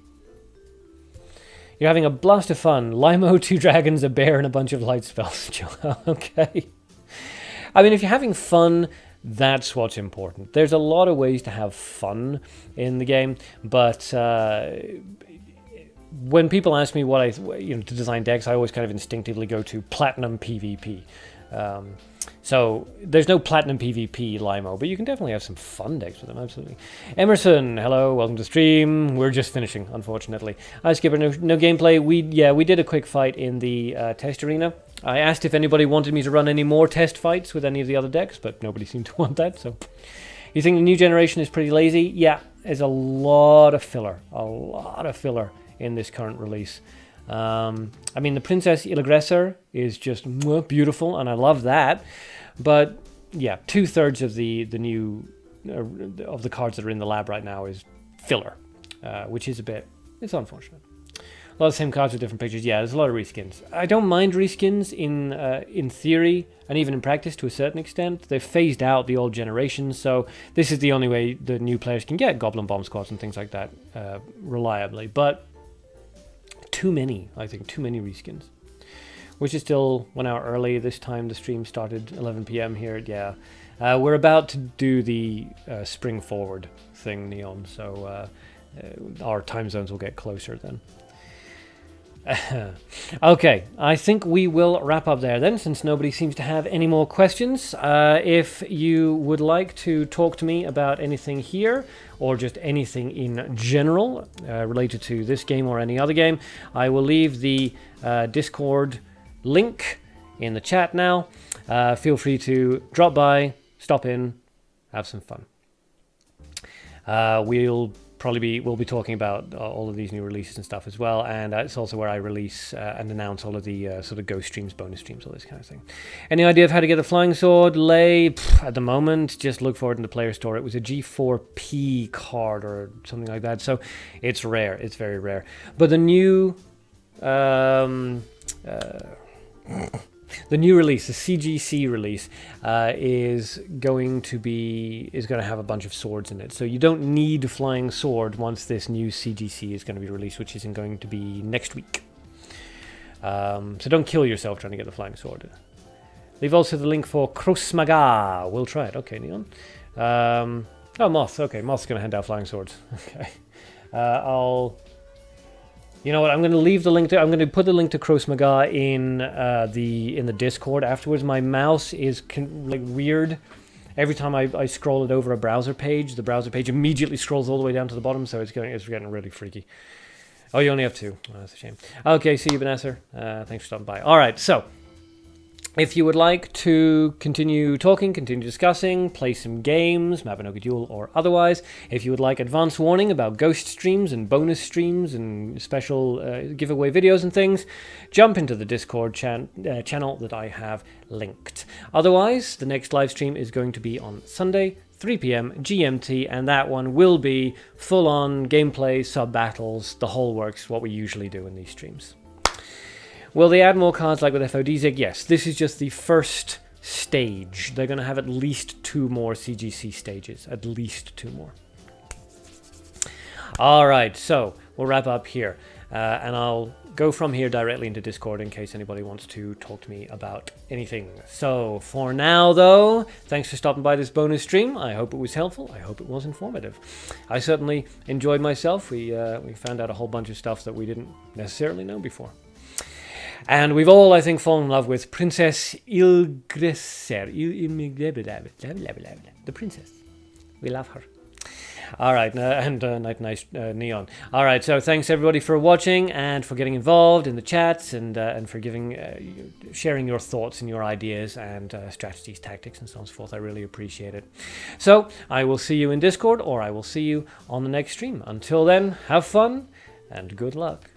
You're having a blast of fun. Limo, 2 dragons, a bear, and a bunch of light spells. Okay. I mean, if you're having fun, that's what's important. There's a lot of ways to have fun in the game, but when people ask me what to design decks, I always kind of instinctively go to Platinum PvP. So there's no Platinum PvP Limo, but you can definitely have some fun decks with them, absolutely. Emerson, hello, welcome to the stream. We're just finishing, unfortunately. I Skipper, no gameplay. We did a quick fight in the test arena. I asked if anybody wanted me to run any more test fights with any of the other decks, but nobody seemed to want that, so... You think the new generation is pretty lazy? Yeah, there's a lot of filler. In this current release. I mean, the Princess Ilagresser is just beautiful, and I love that. But yeah, 2/3 of the new of the cards that are in the lab right now is filler, which is it's unfortunate. A lot of the same cards with different pictures. Yeah, there's a lot of reskins. I don't mind reskins in theory and even in practice to a certain extent. They've phased out the old generations, so this is the only way the new players can get Goblin Bomb Squads and things like that reliably. But too many reskins, which is still 1 hour early. This time the stream started 11 p.m. here. Yeah, we're about to do the spring forward thing, Neon, so our time zones will get closer then. Okay, I think we will wrap up there then, since nobody seems to have any more questions. If you would like to talk to me about anything here, or just anything in general related to this game or any other game, I will leave the Discord link in the chat now. Feel free to drop by, stop in, have some fun. We'll be talking about all of these new releases and stuff as well, and it's also where I release and announce all of the sort of ghost streams, bonus streams, all this kind of thing. Any idea of how to get the flying sword? At the moment, just look for it in the player store. It was a G4P card or something like that, so it's rare. It's very rare. But the new release, the CGC release, is going to have a bunch of swords in it. So you don't need a flying sword once this new CGC is going to be released, which is going to be next week. So don't kill yourself trying to get the flying sword. Leave also the link for Krosmaga. We'll try it. Okay, Neon. Oh, Moth. Okay, Moth's going to hand out flying swords. Okay. You know what? I'm going to leave the link. I'm going to put the link to Krosmaga in the Discord afterwards. My mouse is weird. Every time I scroll it over a browser page, the browser page immediately scrolls all the way down to the bottom, so it's getting really freaky. Oh, you only have 2. Oh, that's a shame. Okay, see you, Vanessa. Thanks for stopping by. All right, so if you would like to continue talking, continue discussing, play some games, Mabinogi Duel or otherwise, if you would like advance warning about ghost streams and bonus streams and special giveaway videos and things, jump into the Discord channel that I have linked. Otherwise, the next live stream is going to be on Sunday, 3 p.m. GMT, and that one will be full-on gameplay, sub-battles, the whole works, what we usually do in these streams. Will they add more cards like with FODZig? Yes, this is just the first stage. They're going to have at least 2 more CGC stages. At least 2 more. Alright, so we'll wrap up here. And I'll go from here directly into Discord in case anybody wants to talk to me about anything. So, for now though, thanks for stopping by this bonus stream. I hope it was helpful. I hope it was informative. I certainly enjoyed myself. We found out a whole bunch of stuff that we didn't necessarily know before. And we've all, I think, fallen in love with Princess Ilgresser. The princess. We love her. All right, nice Neon. All right, so thanks everybody for watching and for getting involved in the chats and for sharing your thoughts and your ideas and strategies, tactics, and so on and so forth. I really appreciate it. So I will see you in Discord, or I will see you on the next stream. Until then, have fun and good luck.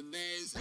Amazing.